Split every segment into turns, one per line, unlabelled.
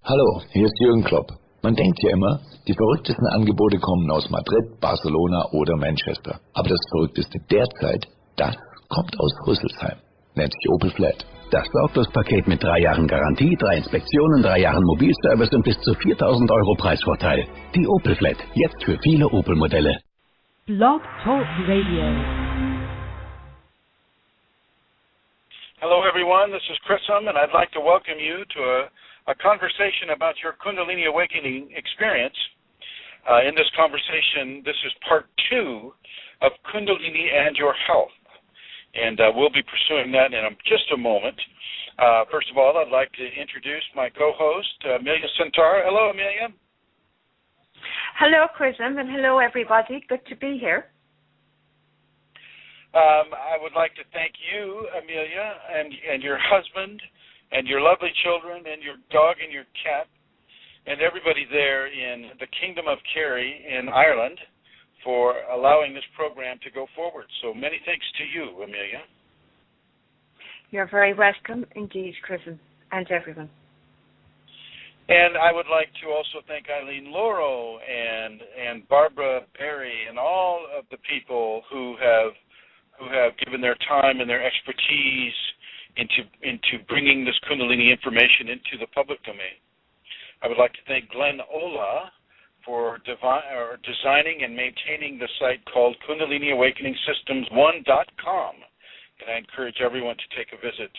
Hallo, hier ist Jürgen Klopp. Man denkt ja immer, die verrücktesten Angebote kommen aus Madrid, Barcelona oder Manchester. Aber das Verrückteste derzeit, das kommt aus Rüsselsheim. Nennt sich Opel Flat.
Das Sorglospaket mit 3 Jahren Garantie, 3 Inspektionen, 3 Jahren Mobilservice und bis zu 4.000 Euro Preisvorteil. Die Opel Flat, jetzt für viele Opel-Modelle.
Blog Talk Radio.
Hello everyone, this is Chris and I'd like to welcome you to a conversation about your Kundalini awakening experience. In this conversation, this is part 2 of Kundalini and your health. And we'll be pursuing that in just a moment. First of all, I'd like to introduce my co-host, Amelia Centaur. Hello, Amelia.
Hello, Chris, and hello, everybody. Good to be here.
I would like to thank you, Amelia, and your husband, and your lovely children, and your dog and your cat, and everybody there in the Kingdom of Kerry in Ireland for allowing this program to go forward. So many thanks to you, Amelia.
You're very welcome indeed, Chris, and everyone.
And I would like to also thank Eileen Lauro and Barbara Berry and all of the people who have given their time and their expertise into bringing this Kundalini information into the public domain. I would like to thank Glenn Ola for designing and maintaining the site called KundaliniAwakeningSystems1.com, and I encourage everyone to take a visit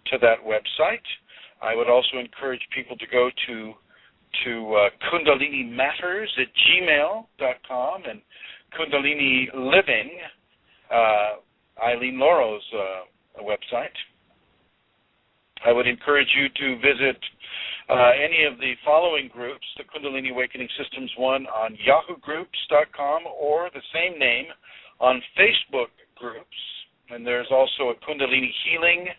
to that website. I would also encourage people to go to KundaliniMatters@gmail.com and Kundalini Living, Eileen Lauro's website. I would encourage you to visit any of the following groups, the Kundalini Awakening Systems 1 on yahoogroups.com or the same name on Facebook groups. And there's also a Kundalini Healing,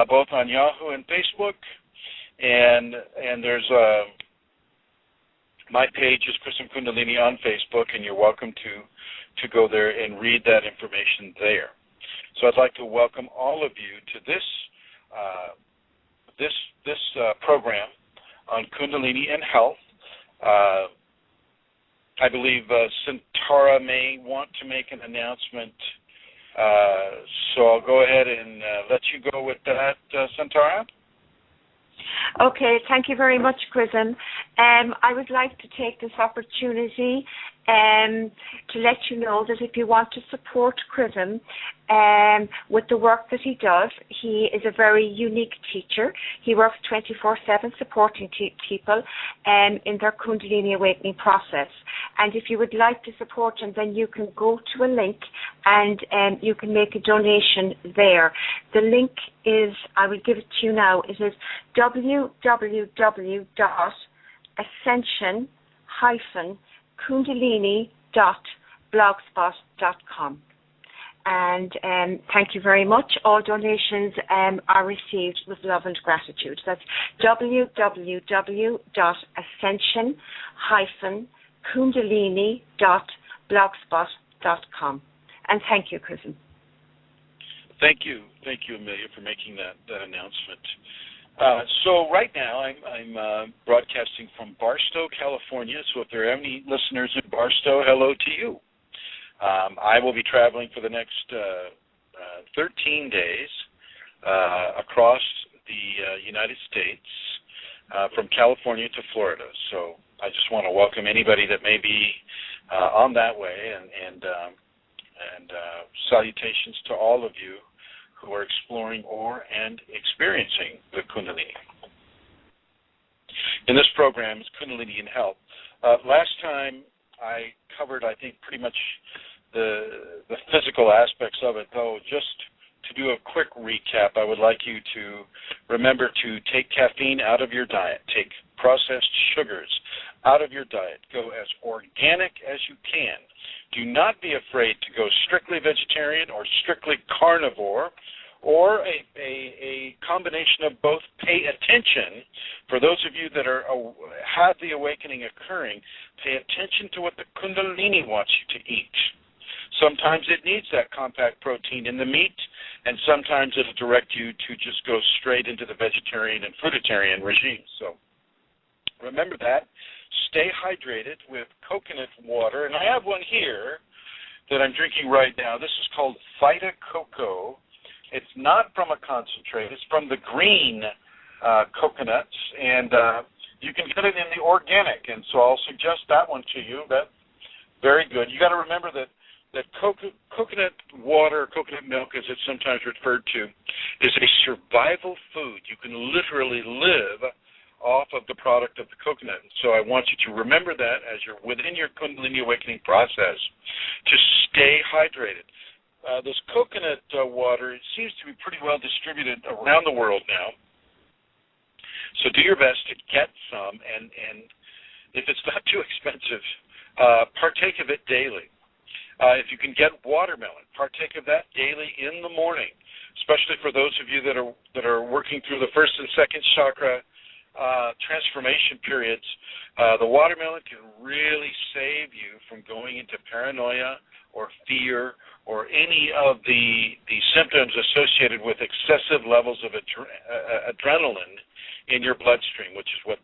both on Yahoo and Facebook. And there's my page is Chris and Kundalini on Facebook, and you're welcome to go there and read that information there. So I'd like to welcome all of you to this program on Kundalini and health. I believe Centaura may want to make an announcement, so I'll go ahead and let you go with that, Centaura.
Okay, thank you very much, Chrism. I would like to take this opportunity to let you know that if you want to support Chrism with the work that he does, he is a very unique teacher. He works 24/7 supporting people in their Kundalini awakening process. And if you would like to support him, then you can go to a link and you can make a donation there. The link is, I will give it to you now, it is www.ascension-kundalini.blogspot.com. And thank you very much. All donations are received with love and gratitude. That's www.ascension-kundalini.blogspot.com. And thank you, Kristen.
Thank you, Amelia, for making that announcement. So right now I'm broadcasting from Barstow, California. So if there are any listeners in Barstow, hello to you. I will be traveling for the next 13 days across the United States from California to Florida. So I just want to welcome anybody that may be on that way, and salutations to all of you who are exploring and experiencing the Kundalini. In this program is Kundalini and Health. Last time I covered, I think, pretty much the physical aspects of it, though. Just to do a quick recap, I would like you to remember to take caffeine out of your diet, take processed sugars out of your diet, go as organic as you can. Do not be afraid to go strictly vegetarian or strictly carnivore, or a combination of both. Pay attention. For those of you that have the awakening occurring, pay attention to what the Kundalini wants you to eat. Sometimes it needs that compact protein in the meat, and sometimes it'll direct you to just go straight into the vegetarian and fruitarian regime. So remember that. Stay hydrated with coconut water. And I have one here that I'm drinking right now. This is called Vita Coco. It's not from a concentrate. It's from the green coconuts, and you can get it in the organic. And so I'll suggest that one to you. That's very good. You got to remember that coconut water, coconut milk, as it's sometimes referred to, is a survival food. You can literally live off of the product of the coconut. So I want you to remember that as you're within your Kundalini awakening process, to stay hydrated. This coconut water, it seems to be pretty well distributed around the world now. So do your best to get some, and if it's not too expensive, partake of it daily. If you can get watermelon, partake of that daily in the morning, especially for those of you that are working through the first and second chakra transformation periods. The watermelon can really save you from going into paranoia or fear or any of the symptoms associated with excessive levels of adrenaline in your bloodstream, which is what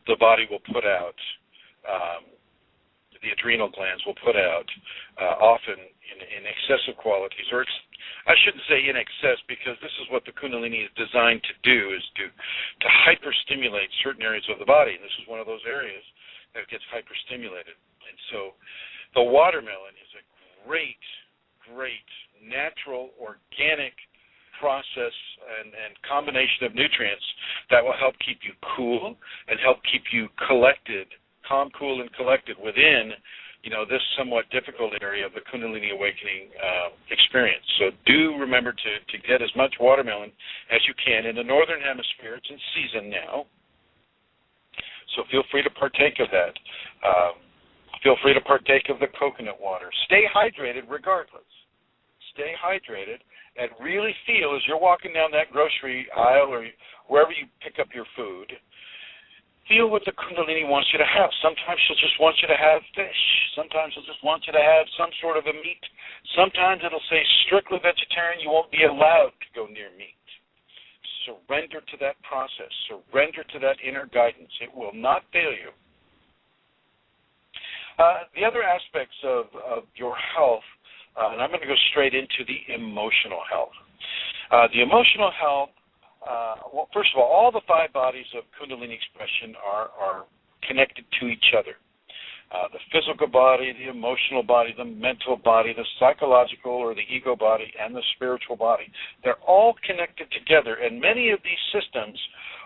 the body will put out. The adrenal glands will put out often in excessive qualities, or I shouldn't say in excess, because this is what the Kundalini is designed to do, is to hyperstimulate certain areas of the body, and this is one of those areas that gets hyperstimulated. And so the watermelon is a great natural, organic process and combination of nutrients that will help keep you cool and help keep you collected, calm, cool, and collected within, this somewhat difficult area of the Kundalini awakening experience. So do remember to get as much watermelon as you can. In the Northern Hemisphere, it's in season now, so feel free to partake of that. Feel free to partake of the coconut water. Stay hydrated regardless. Stay hydrated and really feel, as you're walking down that grocery aisle or wherever you pick up your food, feel what the Kundalini wants you to have. Sometimes she'll just want you to have fish. Sometimes she'll just want you to have some sort of a meat. Sometimes it'll say strictly vegetarian. You won't be allowed to go near meat. Surrender to that process. Surrender to that inner guidance. It will not fail you. The other aspects of your health, and I'm going to go straight into the emotional health. The emotional health, well, first of all the 5 bodies of Kundalini expression are connected to each other. The physical body, the emotional body, the mental body, the psychological or the ego body, and the spiritual body. They're all connected together, and many of these systems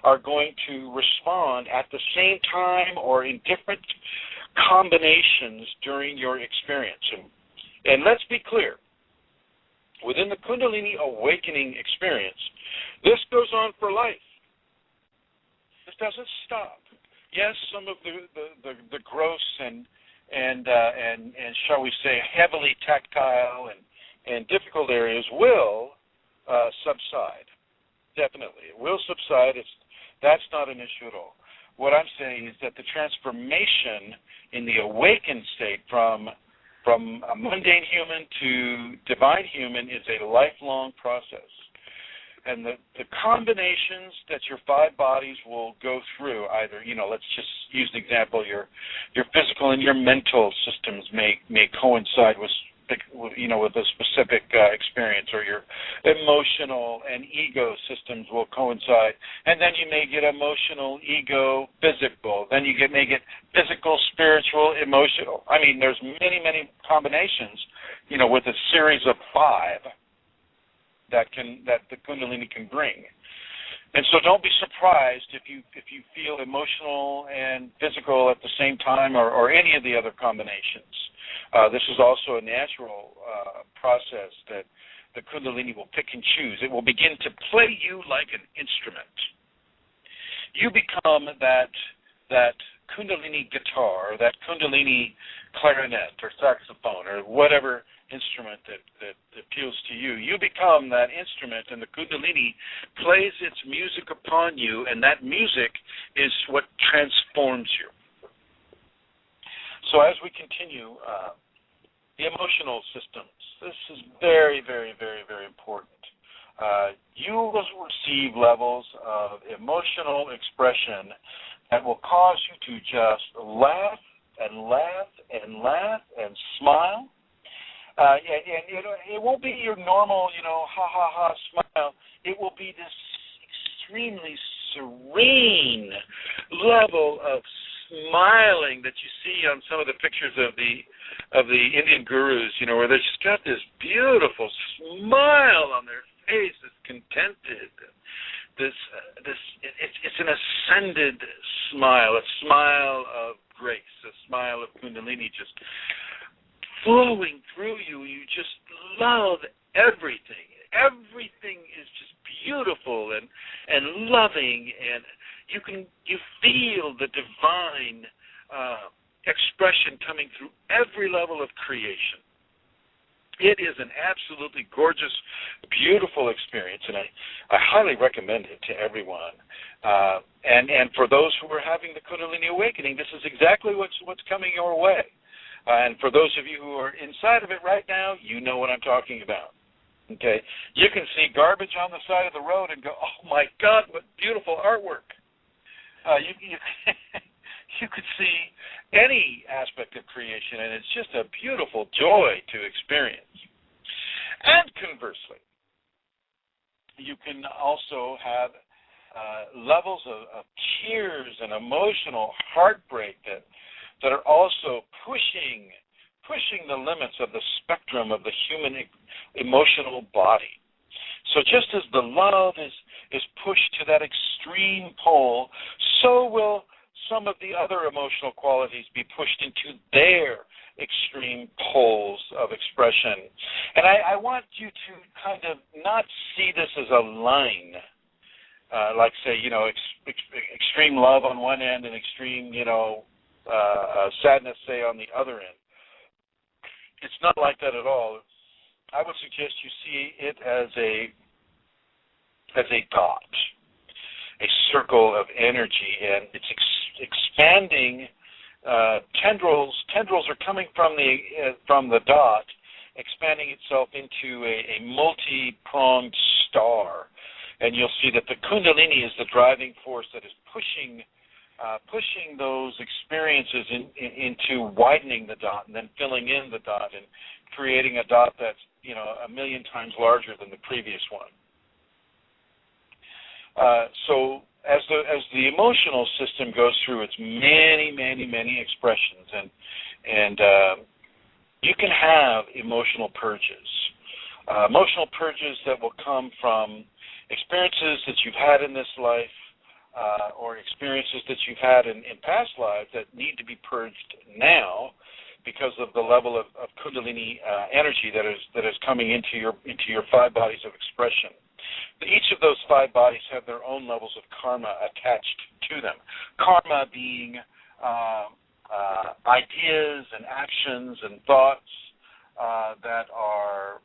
are going to respond at the same time or in different combinations during your experience. And let's be clear, within the Kundalini awakening experience, this goes on for life. This doesn't stop. Yes, some of the gross and shall we say heavily tactile and difficult areas will subside. Definitely, it will subside. That's not an issue at all. What I'm saying is that the transformation in the awakened state from a mundane human to divine human is a lifelong process. And the combinations that your 5 bodies will go through, either, let's just use the example, your physical and your mental systems may coincide with a specific experience, or your emotional and ego systems will coincide, and then you may get emotional, ego, physical. Then you may get physical, spiritual, emotional. I mean, there's many combinations, with a series of 5 that the Kundalini can bring. And so don't be surprised if you feel emotional and physical at the same time, or any of the other combinations. This is also a natural process that the Kundalini will pick and choose. It will begin to play you like an instrument. You become that Kundalini guitar, that Kundalini clarinet or saxophone or whatever instrument that appeals to you. You become that instrument, and the Kundalini plays its music upon you, and that music is what transforms you. So as we continue, the emotional systems, this is very, very, very, very important. you will receive levels of emotional expression that will cause you to just laugh and laugh and laugh and smile. And it won't be your normal, ha, ha, ha smile. It will be this extremely serene level of smiling that you see on some of the pictures of the Indian gurus, where they just got this beautiful smile on their face, this contented, it's an ascended smile, a smile of grace, a smile of Kundalini just flowing through you. You just love everything. Everything is just beautiful and loving, and you feel the divine expression coming through every level of creation. It is an absolutely gorgeous, beautiful experience, and I highly recommend it to everyone. And for those who are having the Kundalini awakening, this is exactly what's coming your way. And for those of you who are inside of it right now, you know what I'm talking about. Okay, you can see garbage on the side of the road and go, "Oh my God, what beautiful artwork!" You could see any aspect of creation, and it's just a beautiful joy to experience. And conversely, you can also have levels of tears and emotional heartbreak that are also pushing the limits of the spectrum of the human emotional body. So just as the love is pushed to that extreme pole, so will some of the other emotional qualities be pushed into their extreme poles of expression. And I want you to kind of not see this as a line, like say, extreme love on one end and extreme, sadness, say, on the other end. It's not like that at all. I would suggest you see it as a dot, a circle of energy, and it's expanding. Tendrils are coming from the dot, expanding itself into a multi-pronged star, and you'll see that the Kundalini is the driving force that is pushing those experiences into widening the dot and then filling in the dot and creating a dot that's 1 million times larger than the previous one. So as the emotional system goes through its many expressions, and you can have emotional purges that will come from experiences that you've had in this life, or experiences that you've had in past lives that need to be purged now because of the level of Kundalini energy that is coming into your 5 bodies of expression. Each of those 5 bodies have their own levels of karma attached to them. Karma being ideas and actions and thoughts that are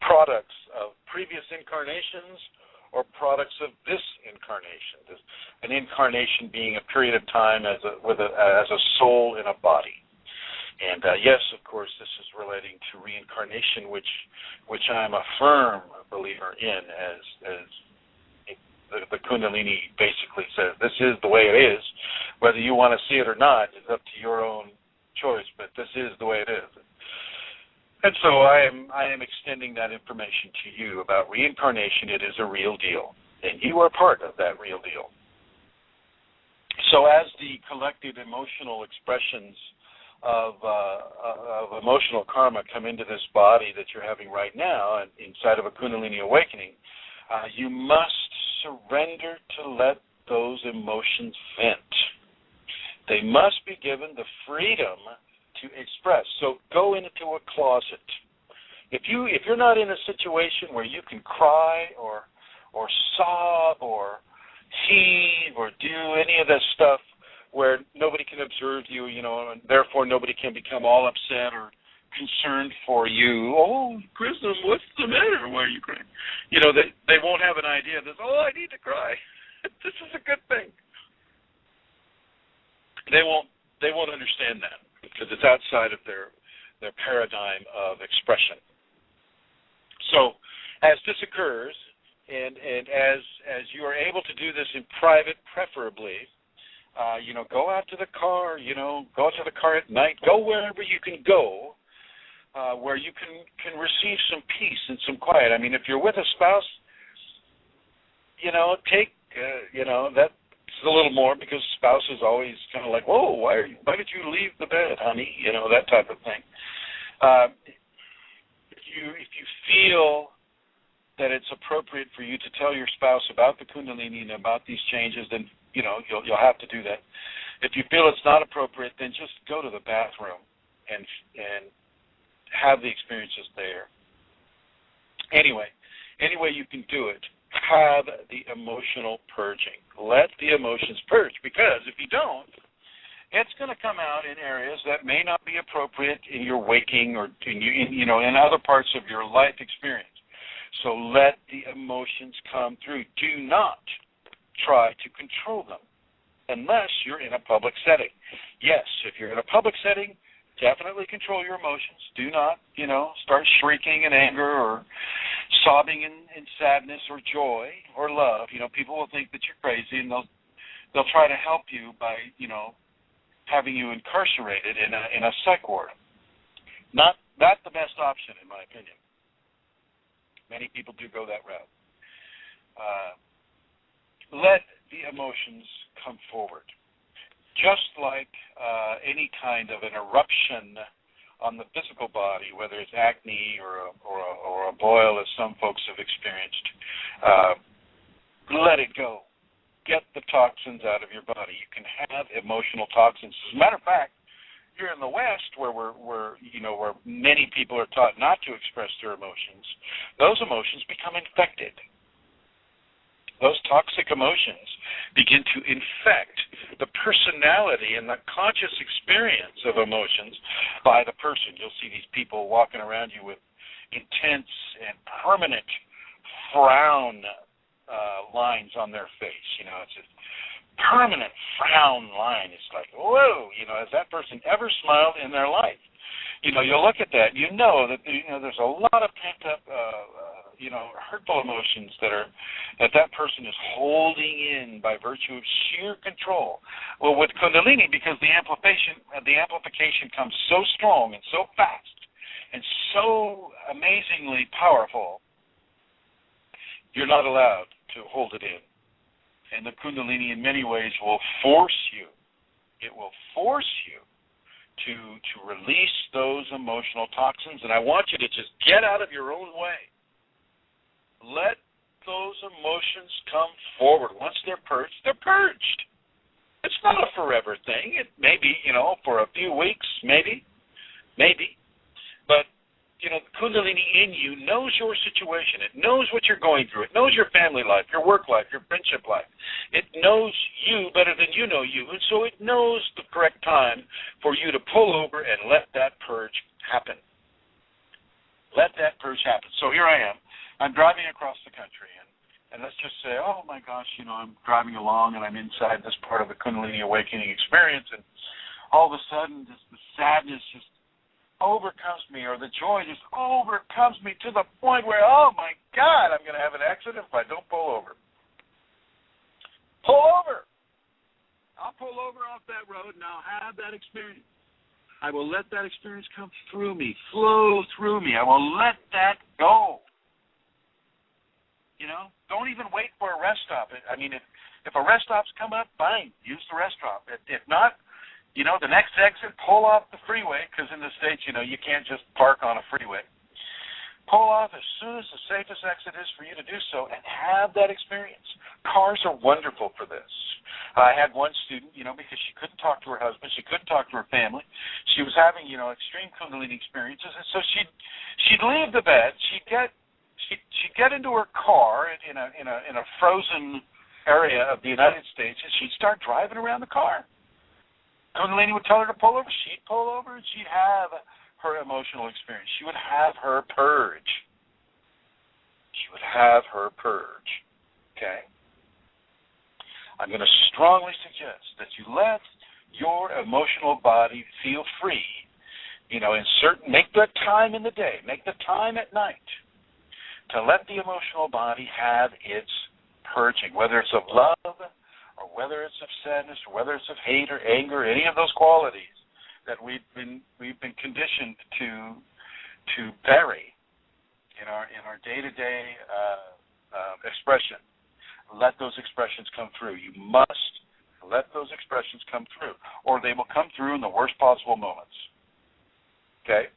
products of previous incarnations or products of this incarnation. An incarnation being a period of time as a soul in a body. And yes, of course, this is relating to reincarnation, which I am a firm believer in, as the Kundalini basically says. This is the way it is. Whether you want to see it or not is up to your own choice, but this is the way it is. And so I am extending that information to you about reincarnation. It is a real deal, and you are part of that real deal. So as the collected emotional expressions of emotional karma come into this body that you're having right now and inside of a Kundalini awakening, you must surrender to let those emotions vent. They must be given the freedom to express. So go into a closet. If you're not in a situation where you can cry or sob or heave or do any of this stuff where nobody can observe you, and therefore nobody can become all upset or concerned for you. Oh, Kristen, what's the matter? Why are you crying? They won't have an idea that, I need to cry. This is a good thing. They won't understand that because it's outside of their paradigm of expression. So as this occurs, and as you are able to do this in private, preferably, go out to the car, go out to the car at night, go wherever you can go, where you can receive some peace and some quiet. I mean, if you're with a spouse, that's a little more, because spouse is always kind of like, whoa, why did you leave the bed, honey? That type of thing. If you feel that it's appropriate for you to tell your spouse about the Kundalini and about these changes, then you'll have to do that. If you feel it's not appropriate, then just go to the bathroom and have the experiences there. Anyway, any way you can do it, have the emotional purging. Let the emotions purge, because if you don't, it's going to come out in areas that may not be appropriate in your waking or in other parts of your life experience. So let the emotions come through. Do not try to control them unless you're in a public setting. Yes, if you're in a public setting, definitely control your emotions. Do not, start shrieking in anger or sobbing in sadness or joy or love. People will think that you're crazy, and they'll try to help you by, having you incarcerated in a psych ward. Not the best option, in my opinion. Many people do go that route. Let the emotions come forward. Just like any kind of an eruption on the physical body, whether it's acne or a boil, as some folks have experienced, let it go. Get the toxins out of your body. You can have emotional toxins. As a matter of fact, here in the West, where where many people are taught not to express their emotions, those emotions become infected. Those toxic emotions begin to infect the personality and the conscious experience of emotions by the person. You'll see these people walking around you with intense and permanent frown lines on their face. It's a permanent frown line. It's like, whoa, has that person ever smiled in their life? You look at that, that there's a lot of pent up hurtful emotions that person is holding in by virtue of sheer control. Well, with Kundalini, because the amplification comes so strong and so fast and so amazingly powerful, you're not allowed to hold it in. And the Kundalini in many ways will force you. It will force you to release those emotional toxins. And I want you to just get out of your own way. Let those emotions come forward. Once they're purged, they're purged. It's not a forever thing. It may be, for a few weeks, maybe. But, the Kundalini in you knows your situation. It knows what you're going through. It knows your family life, your work life, your friendship life. It knows you better than you know you. And so it knows the correct time for you to pull over and let that purge happen. Let that purge happen. So here I am. I'm driving across the country, and let's just say, oh my gosh, I'm driving along and I'm inside this part of the Kundalini awakening experience, and all of a sudden just the sadness just overcomes me, or the joy just overcomes me to the point where, oh my God, I'm going to have an accident if I don't pull over. Pull over! I'll pull over off that road and I'll have that experience. I will let that experience come through me, flow through me. I will let that go. Don't even wait for a rest stop. I mean, if a rest stop's come up, fine, use the rest stop. If not, the next exit, pull off the freeway, because in the States, you can't just park on a freeway. Pull off as soon as the safest exit is for you to do so and have that experience. Cars are wonderful for this. I had one student, because she couldn't talk to her husband, she couldn't talk to her family. She was having, extreme Kundalini experiences, and so she'd leave the bed, she'd get into her car in a frozen area of the United States, and she'd start driving around the car. Kundalini would tell her to pull over. She'd pull over, and she'd have her emotional experience. She would have her purge. Okay? I'm going to strongly suggest that you let your emotional body feel free make the time in the day, make the time at night to let the emotional body have its purging, whether it's of love or whether it's of sadness or whether it's of hate or anger, any of those qualities that we've been conditioned to bury in our day-to-day expression. Let those expressions come through. You must let those expressions come through, or they will come through in the worst possible moments. Okay?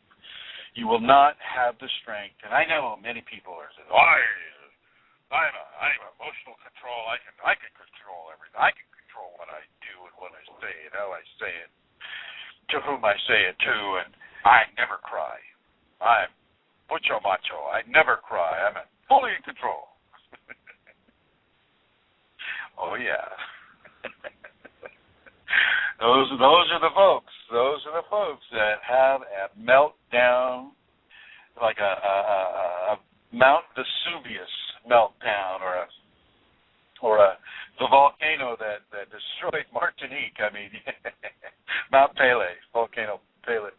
You will not have the strength, and I know many people are saying, I'm emotional control. I can control everything. I can control what I do and what I say and how I say it, to whom I say it to, and I never cry. I'm mucho macho. I never cry. I'm fully in control. Oh, yeah. Those are the folks. Those are the folks that have a meltdown, like a Mount Vesuvius meltdown, or the volcano that destroyed Martinique. I mean, Mount Pelée, volcano Pelée.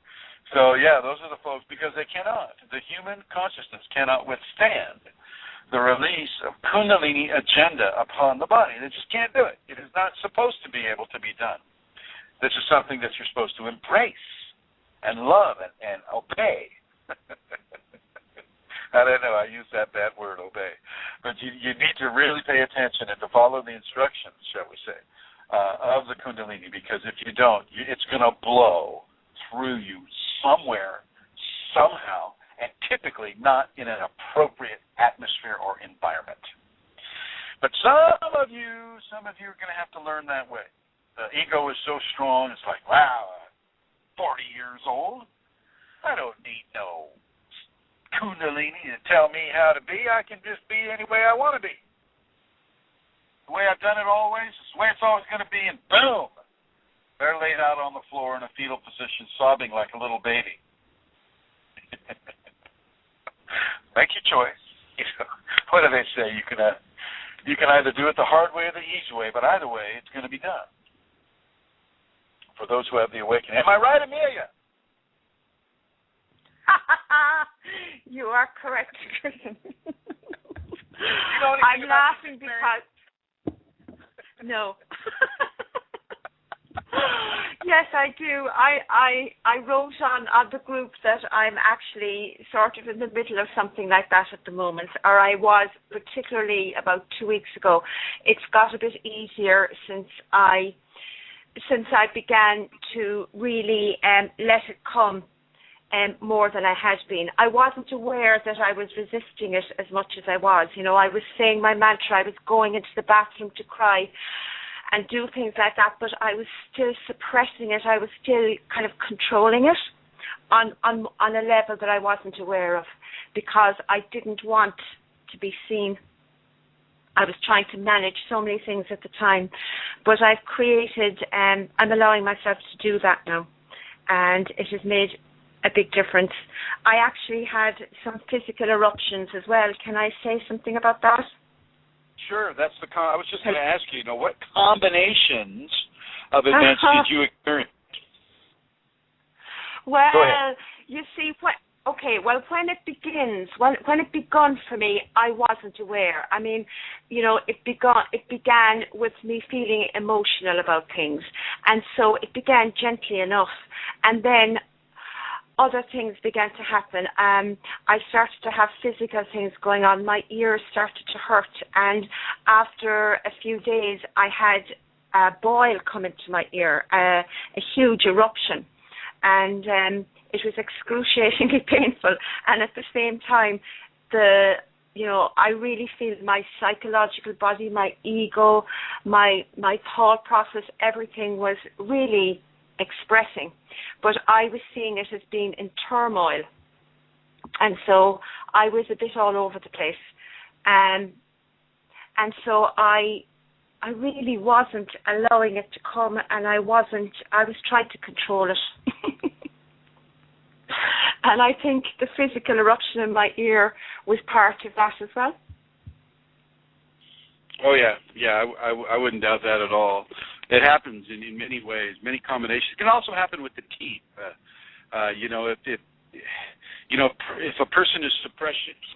So yeah, those are the folks, because they cannot. The human consciousness cannot withstand the release of Kundalini agenda upon the body. They just can't do it. It is not supposed to be able to be done. This is something that you're supposed to embrace and love and obey. I don't know, I use that bad word, obey. But you need to really pay attention and to follow the instructions, shall we say, of the Kundalini, because if you don't, it's going to blow through you somewhere, somehow, and typically not in an appropriate atmosphere or environment. But some of you are going to have to learn that way. The ego is so strong, it's like, wow, I'm 40 years old. I don't need no Kundalini to tell me how to be. I can just be any way I want to be. The way I've done it always, it's the way it's always going to be, and boom, they're laid out on the floor in a fetal position, sobbing like a little baby. Make your choice. What do they say? You can either do it the hard way or the easy way, but either way, it's going to be done. For those who have the awakening. Am I right, Amelia?
You are correct, Kristen. I'm laughing because... No. Yes, I do. I wrote on the group that I'm actually sort of in the middle of something like that at the moment, or I was particularly about 2 weeks ago. It's got a bit easier since I began to really let it come more than I had been. I wasn't aware that I was resisting it as much as I was. I was saying my mantra, I was going into the bathroom to cry and do things like that, but I was still suppressing it. I was still kind of controlling it on a level that I wasn't aware of, because I didn't want to be seen. I was trying to manage so many things at the time, but I've created, I'm allowing myself to do that now, and it has made a big difference. I actually had some physical eruptions as well. Can I say something about that?
Sure, that's I was just going to ask you, what combinations of events did you experience?
Well, you see, when it began for me, I wasn't aware. I mean, it began with me feeling emotional about things, and so it began gently enough, and then other things began to happen. I started to have physical things going on. My ears started to hurt, and after a few days, I had a boil come into my ear, a huge eruption, and it was excruciatingly painful. And at the same time, I really feel my psychological body, my ego, my thought process, everything was really expressing, but I was seeing it as being in turmoil, and so I was a bit all over the place, and so I really wasn't allowing it to come, and I was trying to control it. And I think the physical eruption in my ear was part of that as well.
Oh yeah, I wouldn't doubt that at all. It happens in many ways, many combinations. It can also happen with the teeth. If a person is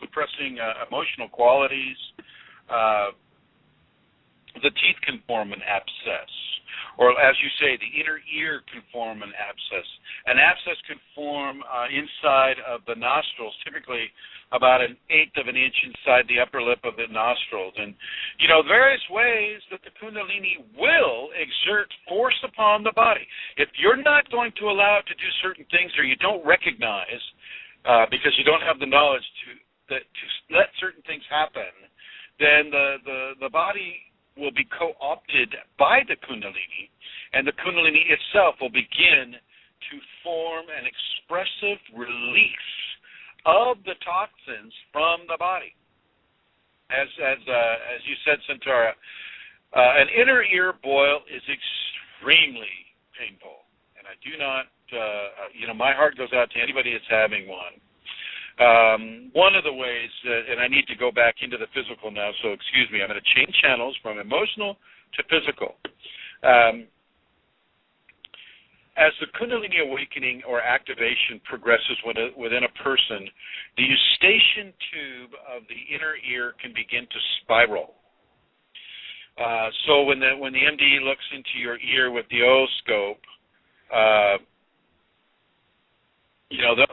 suppressing emotional qualities, the teeth can form an abscess. Or, as you say, the inner ear can form an abscess. An abscess can form inside of the nostrils, typically about 1/8 of an inch inside the upper lip of the nostrils. And, various ways that the Kundalini will exert force upon the body. If you're not going to allow it to do certain things, or you don't recognize, because you don't have the knowledge to let certain things happen, then the body will be co-opted by the Kundalini, and the Kundalini itself will begin to form an expressive release of the toxins from the body. As you said, Centaura, an inner ear boil is extremely painful, and I do not, my heart goes out to anybody that's having one. One of the ways, and I need to go back into the physical now, so excuse me, I'm going to change channels from emotional to physical. As the Kundalini awakening or activation progresses within a person, the eustachian tube of the inner ear can begin to spiral. So when the MD looks into your ear with the otoscope,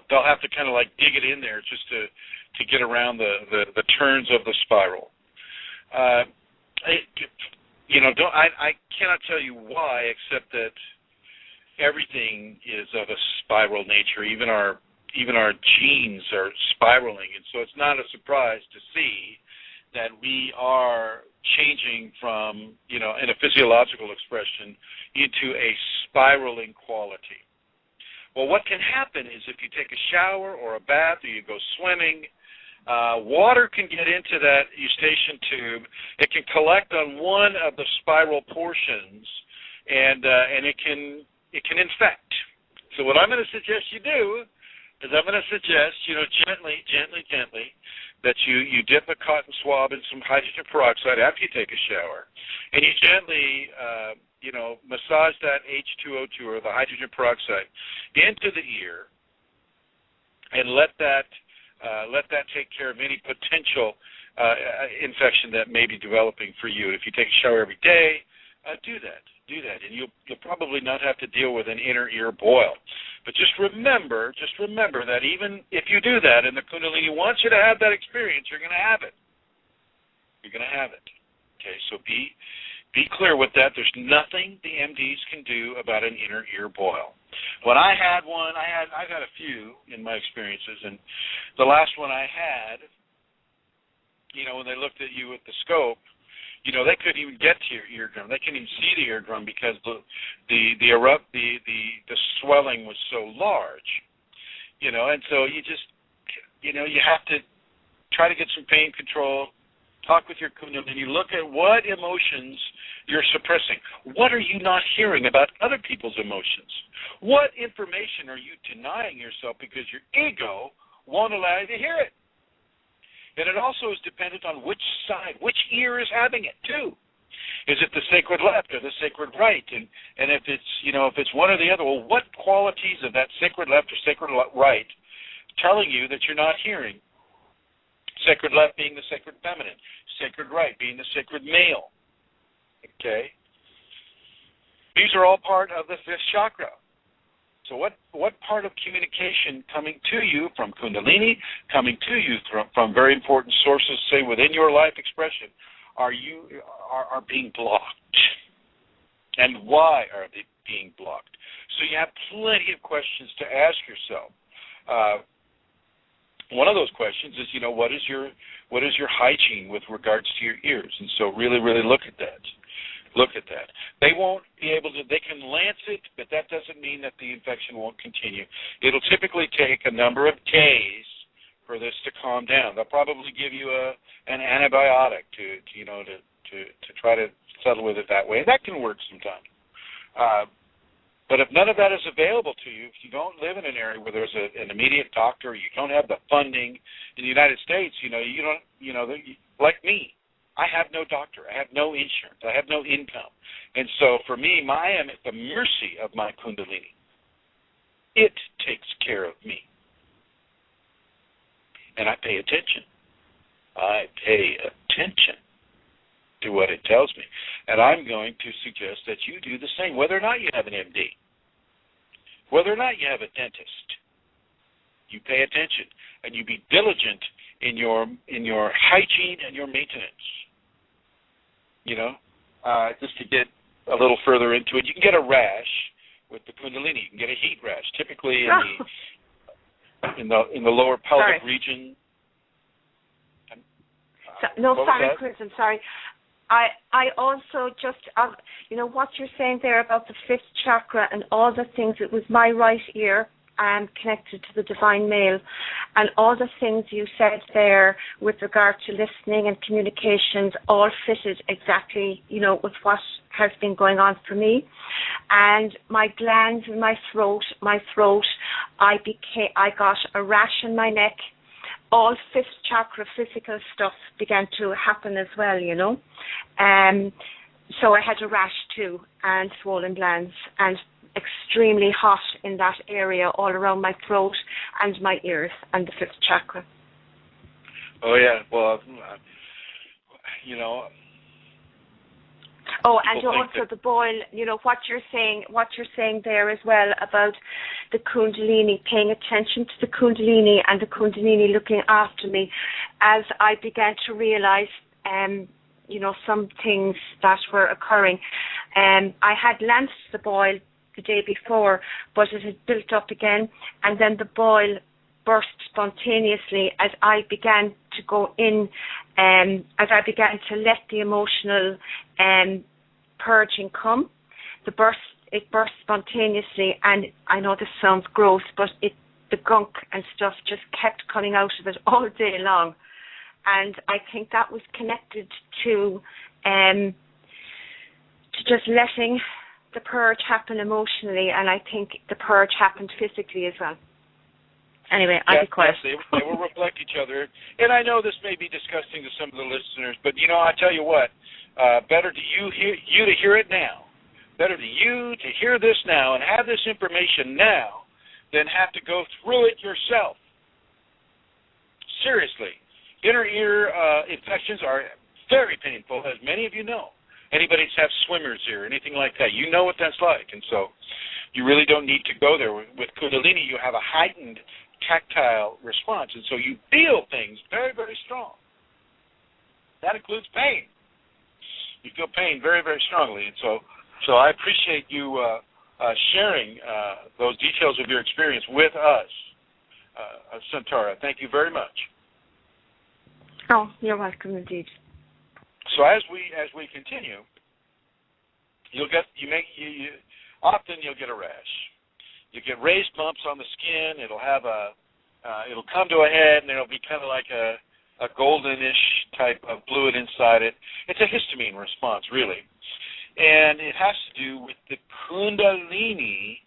they'll have to kind of like dig it in there just to get around the turns of the spiral. I cannot tell you why, except that everything is of a spiral nature. Even our genes are spiraling, and so it's not a surprise to see that we are changing from, in a physiological expression, into a spiraling quality. Well, what can happen is if you take a shower or a bath or you go swimming, water can get into that eustachian tube. It can collect on one of the spiral portions, and it can infect. So what I'm going to suggest you do is I'm going to suggest, gently, that you dip a cotton swab in some hydrogen peroxide after you take a shower, and you gently massage that H2O2 or the hydrogen peroxide into the ear, and let that take care of any potential infection that may be developing for you. If you take a shower every day, do that, and you'll probably not have to deal with an inner ear boil. But just remember that even if you do that, and the Kundalini wants you to have that experience, you're going to have it. You're going to have it. Okay, so be clear with that. There's nothing the MDs can do about an inner ear boil. When I had one, I've had a few in my experiences, and the last one I had, when they looked at you with the scope, they couldn't even get to your eardrum. They couldn't even see the eardrum because the swelling was so large, and so you just, you have to try to get some pain control. Talk with your Kundalini. Look at what emotions you're suppressing. What are you not hearing about other people's emotions? What information are you denying yourself because your ego won't allow you to hear it? And it also is dependent on which side, which ear is having it too. Is it the sacred left or the sacred right? And if it's one or the other, well, what qualities of that sacred left or sacred right telling you that you're not hearing? Sacred left being the sacred feminine, sacred right being the sacred male. Okay? These are all part of the fifth chakra. So what part of communication coming to you from Kundalini, coming to you from very important sources, say within your life expression, are being blocked? And why are they being blocked? So you have plenty of questions to ask yourself. One of those questions is, what is your hygiene with regards to your ears? And so really, really look at that. Look at that. They won't be able to, they can lance it, but that doesn't mean that the infection won't continue. It'll typically take a number of days for this to calm down. They'll probably give you an antibiotic to try to settle with it that way. And that can work sometimes. But if none of that is available to you, if you don't live in an area where there's an immediate doctor, you don't have the funding in the United States, like me, I have no doctor, I have no insurance, I have no income. And so for me, I am at the mercy of my Kundalini. It takes care of me. And I pay attention. I pay attention to what it tells me. And I'm going to suggest that you do the same, whether or not you have an MD, whether or not you have a dentist. You pay attention, and you be diligent in your hygiene and your maintenance. You know, just to get a little further into it, you can get a rash with the Kundalini. You can get a heat rash, typically in the lower pelvic region.
Sorry, Chris, I'm sorry. I also just, what you're saying there about the fifth chakra and all the things, it was my right ear connected to the divine male, and all the things you said there with regard to listening and communications all fitted exactly, with what has been going on for me. And my glands in my throat, I got a rash in my neck. All fifth chakra physical stuff began to happen as well, So I had a rash too, and swollen glands, and extremely hot in that area all around my throat and my ears and the fifth chakra.
Oh, yeah. Well,
Oh, and also the boil, what you're saying there as well about the Kundalini, paying attention to the Kundalini and the Kundalini looking after me as I began to realize, some things that were occurring. I had lanced the boil the day before, but it had built up again, and then the boil burst spontaneously as I began to go in, as I began to let the emotional purging come. It burst spontaneously, and I know this sounds gross, but the gunk and stuff just kept coming out of it all day long, and I think that was connected to just letting the purge happen emotionally, and I think the purge happened physically as well. Anyway, I'll be quiet.
Yes, they will reflect each other. And I know this may be disgusting to some of the listeners, but, I tell you what, better to you to hear it now. Better to you to hear this now and have this information now than have to go through it yourself. Seriously. Inner ear infections are very painful, as many of you know. Anybody that's have swimmer's ear, anything like that, you know what that's like. And so you really don't need to go there. With Kundalini, you have a heightened tactile response, and so you feel things very, very strong. That includes pain. You feel pain very, very strongly, and so I appreciate you sharing those details of your experience with us, Santara. Thank you very much.
Oh, you're welcome indeed.
So as we continue, often you'll get a rash. You get raised bumps on the skin. It'll come to a head, and it'll be kind of like a goldenish type of fluid inside it. It's a histamine response, really, and it has to do with the Kundalini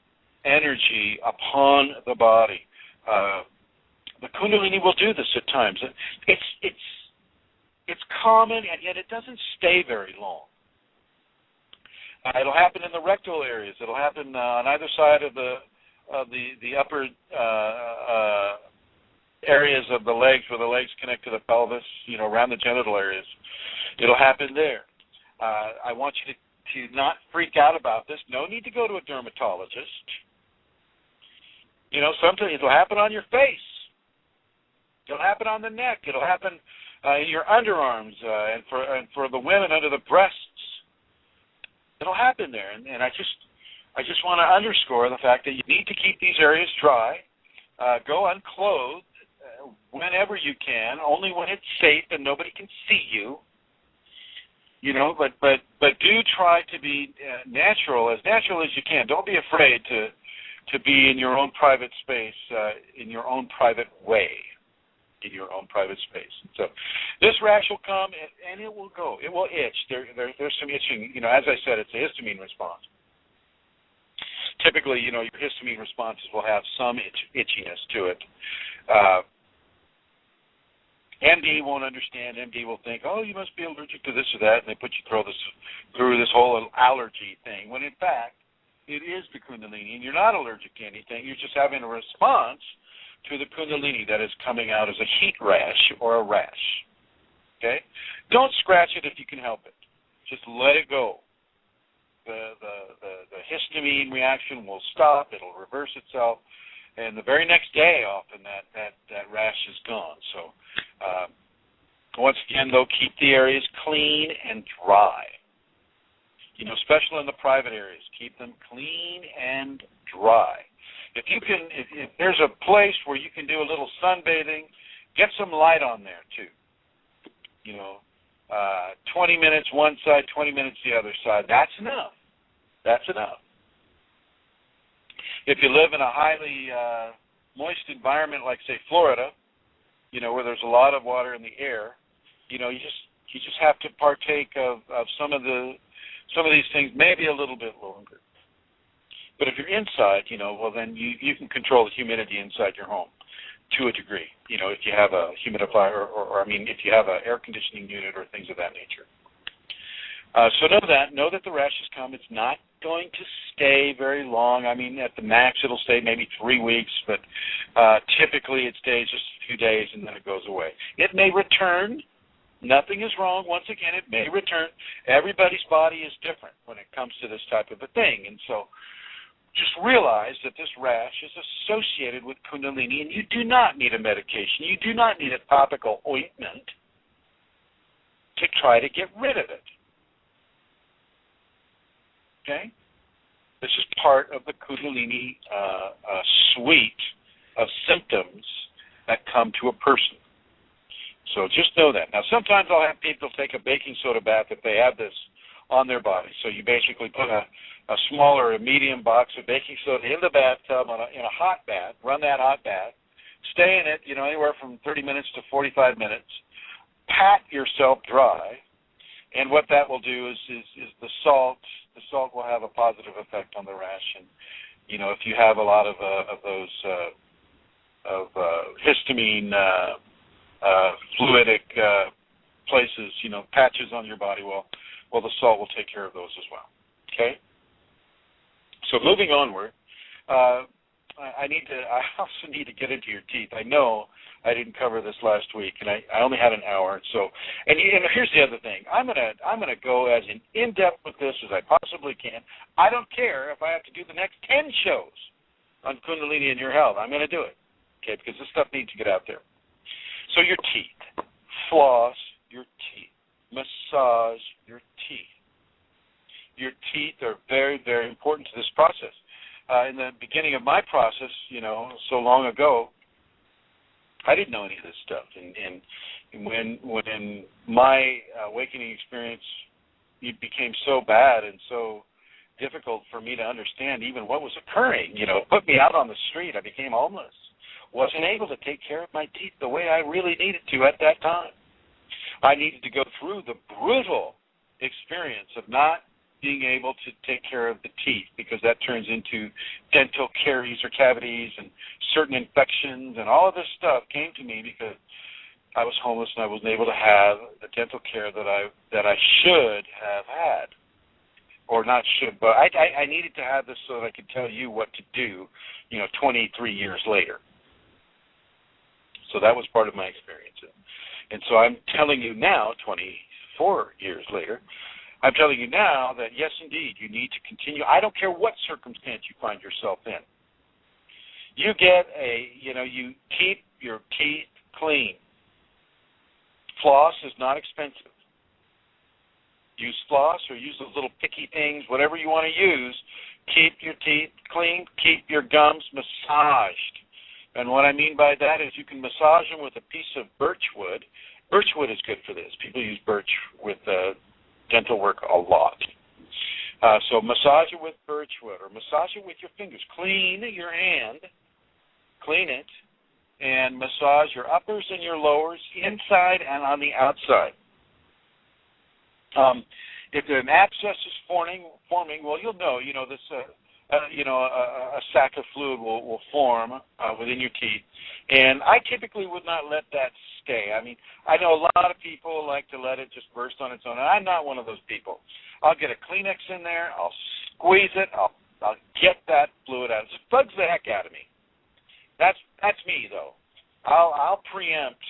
energy upon the body. The Kundalini will do this at times. It's common, and yet it doesn't stay very long. It'll happen in the rectal areas. It'll happen on either side of the upper areas of the legs, where the legs connect to the pelvis, around the genital areas. It'll happen there. I want you to not freak out about this. No need to go to a dermatologist. Sometimes it'll happen on your face. It'll happen on the neck. It'll happen in your underarms, and for the women under the breasts. It'll happen there, and I just want to underscore the fact that you need to keep these areas dry. Go unclothed whenever you can, only when it's safe and nobody can see you. But do try to be natural as you can. Don't be afraid to be in your own private space, in your own private way. In your own private space. So this rash will come and it will go. It will itch. There's some itching. As I said, it's a histamine response. Typically, your histamine responses will have some itchiness to it. MD won't understand. MD will think, oh, you must be allergic to this or that, and they put you through this whole allergy thing, when in fact, It is the Kundalini, and you're not allergic to anything. You're just having a response to the Kundalini that is coming out as a heat rash or a rash. Okay? Don't scratch it if you can help it. Just let it go. The histamine reaction will stop. It'll reverse itself. And the very next day, often, that rash is gone. So, once again, though, keep the areas clean and dry. You know, especially in the private areas, keep them clean and dry. If there's a place where you can do a little sunbathing, get some light on there, too. You know, 20 minutes one side, 20 minutes the other side. That's enough. That's enough. If you live in a highly moist environment like, say, Florida, you know, where there's a lot of water in the air, you know, you just have to partake of some of these things maybe a little bit longer. But if you're inside, you know, well, then you can control the humidity inside your home to a degree, you know, if you have a humidifier or if you have an air conditioning unit or things of that nature. So know that the rash has come. It's not going to stay very long. I mean, at the max, it'll stay maybe 3 weeks, but typically it stays just a few days and then it goes away. It may return. Nothing is wrong. Once again, it may return. Everybody's body is different when it comes to this type of a thing. And so just realize that this rash is associated with Kundalini, and you do not need a medication. You do not need a topical ointment to try to get rid of it. Okay? This is part of the Kundalini suite of symptoms that come to a person. So just know that. Now, sometimes I'll have people take a baking soda bath if they have this on their body. So you basically put a small or a medium box of baking soda in the bathtub in a hot bath, run that hot bath, stay in it, you know, anywhere from 30 minutes to 45 minutes, pat yourself dry, and what that will do is the salt will have a positive effect on the rash. And, you know, if you have a lot of those histamine fluidic places, you know, patches on your body, well, the salt will take care of those as well. Okay? So moving onward, I also need to get into your teeth. I know I didn't cover this last week, and I only had an hour. So, and here's the other thing. I'm gonna go as in depth with this as I possibly can. I don't care if I have to do the next 10 shows on Kundalini and your health. I'm gonna do it, okay? Because this stuff needs to get out there. So your teeth, floss your teeth, massage your teeth. Your teeth are very, very important to this process. In the beginning of my process, you know, so long ago, I didn't know any of this stuff. And when my awakening experience, it became so bad and so difficult for me to understand even what was occurring, you know, it put me out on the street. I became homeless. Wasn't able to take care of my teeth the way I really needed to at that time. I needed to go through the brutal experience of not being able to take care of the teeth, because that turns into dental caries or cavities and certain infections, and all of this stuff came to me because I was homeless and I wasn't able to have the dental care that I should have had. Or not should, but I needed to have this so that I could tell you what to do, you know, 23 years later. So that was part of my experience. And so I'm telling you now, 24 years later, I'm telling you now that, yes, indeed, you need to continue. I don't care what circumstance you find yourself in. You you keep your teeth clean. Floss is not expensive. Use floss or use those little picky things, whatever you want to use. Keep your teeth clean. Keep your gums massaged. And what I mean by that is you can massage them with a piece of birch wood. Birch wood is good for this. People use birch with dental work a lot. So massage it with birch wood or massage it with your fingers. Clean your hand. Clean it. And massage your uppers and your lowers inside and on the outside. If an abscess is forming, well, you'll know, this, a sac of fluid will form within your teeth. And I typically would not let that stay. I mean, I know a lot of people like to let it just burst on its own, and I'm not one of those people. I'll get a Kleenex in there, I'll squeeze it, I'll I'll get that fluid out. It bugs the heck out of me. That's me, though. I'll preempt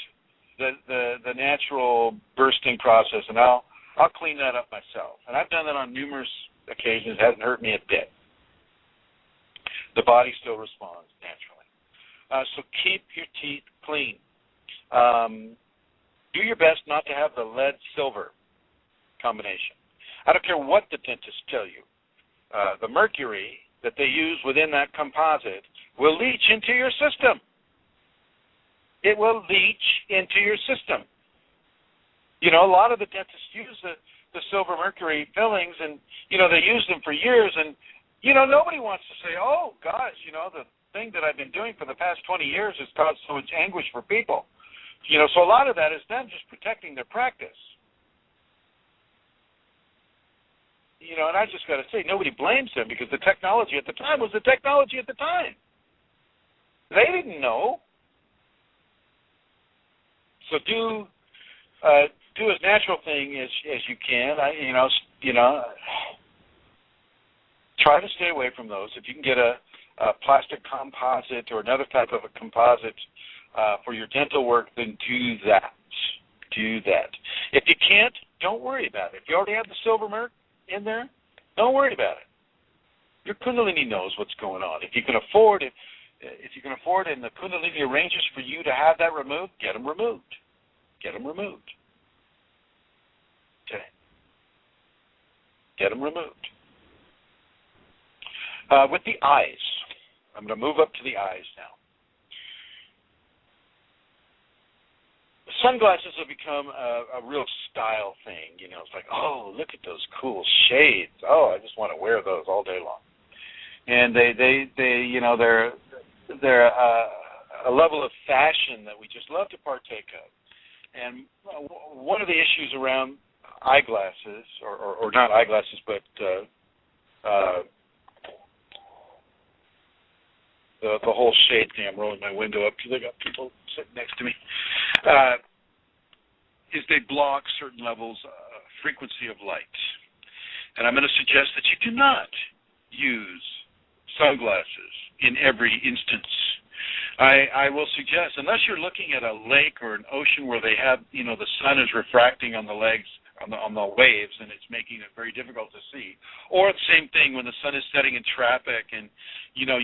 the natural bursting process, and I'll clean that up myself. And I've done that on numerous occasions. It hasn't hurt me a bit. The body still responds naturally. So keep your teeth clean. Do your best not to have the lead-silver combination. I don't care what the dentists tell you. The mercury that they use within that composite will leach into your system. It will leach into your system. You know, a lot of the dentists use the silver mercury fillings, and, you know, they use them for years, and, you know, nobody wants to say, oh, gosh, you know, the thing that I've been doing for the past 20 years has caused so much anguish for people. You know, so a lot of that is them just protecting their practice. You know, and I just got to say, nobody blames them because the technology at the time was the technology at the time. They didn't know. So do as natural thing as you can. Try to stay away from those. If you can get a plastic composite or another type of a composite for your dental work, then do that. Do that. If you can't, don't worry about it. If you already have the silver merc in there, don't worry about it. Your Kundalini knows what's going on. If you can afford it, and the Kundalini arranges for you to have that removed, get them removed. Get them removed. Okay. Get them removed. With the eyes, I'm going to move up to the eyes now. Sunglasses have become a real style thing. You know, it's like, oh, look at those cool shades. Oh, I just want to wear those all day long. And they you know, they're a level of fashion that we just love to partake of. And one of the issues around eyeglasses, or not eyeglasses, but the whole shade thing. I'm rolling my window up because I got people sitting next to me. Is they block certain levels of frequency of light. And I'm going to suggest that you do not use sunglasses in every instance. I will suggest, unless you're looking at a lake or an ocean where they have, you know, the sun is refracting on the legs, on the waves, and it's making it very difficult to see. Or the same thing when the sun is setting in traffic, and, you know,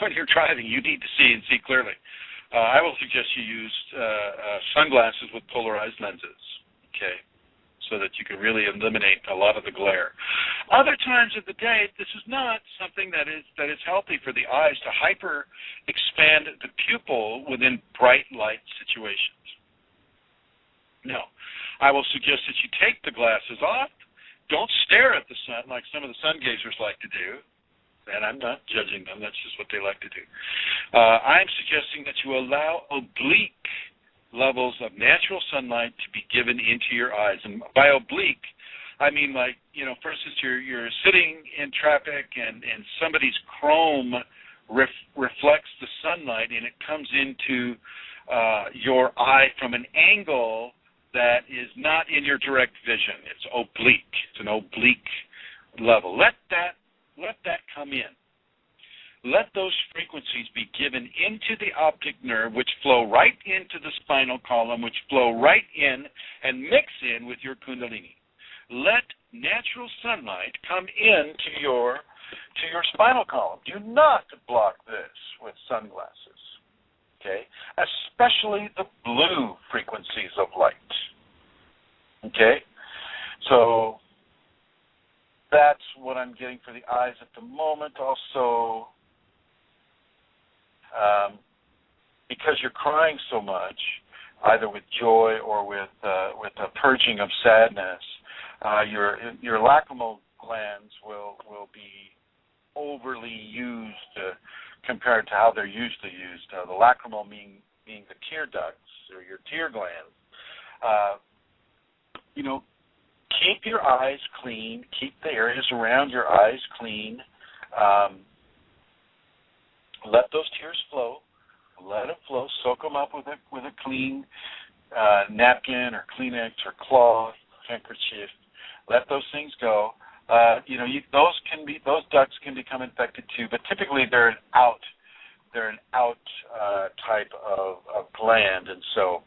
when you're driving, you need to see and see clearly. I will suggest you use sunglasses with polarized lenses, okay, so that you can really eliminate a lot of the glare. Other times of the day, this is not something that is healthy for the eyes to hyper expand the pupil within bright light situations. No. I will suggest that you take the glasses off. Don't stare at the sun like some of the sun gazers like to do. And I'm not judging them. That's just what they like to do. I'm suggesting that you allow oblique levels of natural sunlight to be given into your eyes. And by oblique, I mean, like, you know, for instance, you're sitting in traffic and somebody's chrome reflects the sunlight and it comes into your eye from an angle that is not in your direct vision. It's oblique. It's an oblique level. Let that come in. Let those frequencies be given into the optic nerve, which flow right into the spinal column, which flow right in and mix in with your Kundalini. Let natural sunlight come into your spinal column. Do not block this with sunglasses, okay? Especially the blue frequencies of light, okay? So that's what I'm getting for the eyes at the moment. Also, because you're crying so much, either with joy or with a purging of sadness, your lacrimal glands will be overly used compared to how they're usually used. The lacrimal being the tear ducts or your tear glands. You know, keep your eyes clean. Keep the areas around your eyes clean. Let those tears flow. Let them flow. Soak them up with a clean napkin or Kleenex or cloth, handkerchief. Let those things go. those ducts can become infected too, but typically they're an out type of gland, and so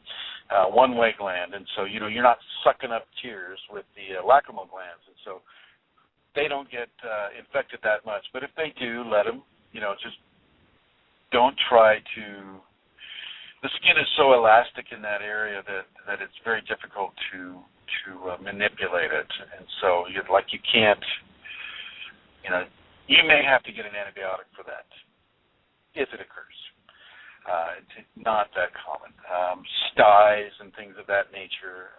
one-way gland, and so you're not sucking up tears with the lacrimal glands, and so they don't get infected that much. But if they do, let them. Just don't try to. The skin is so elastic in that area that it's very difficult to manipulate it, and so you can't. You may have to get an antibiotic for that if it occurs. It's not that common. Styes and things of that nature,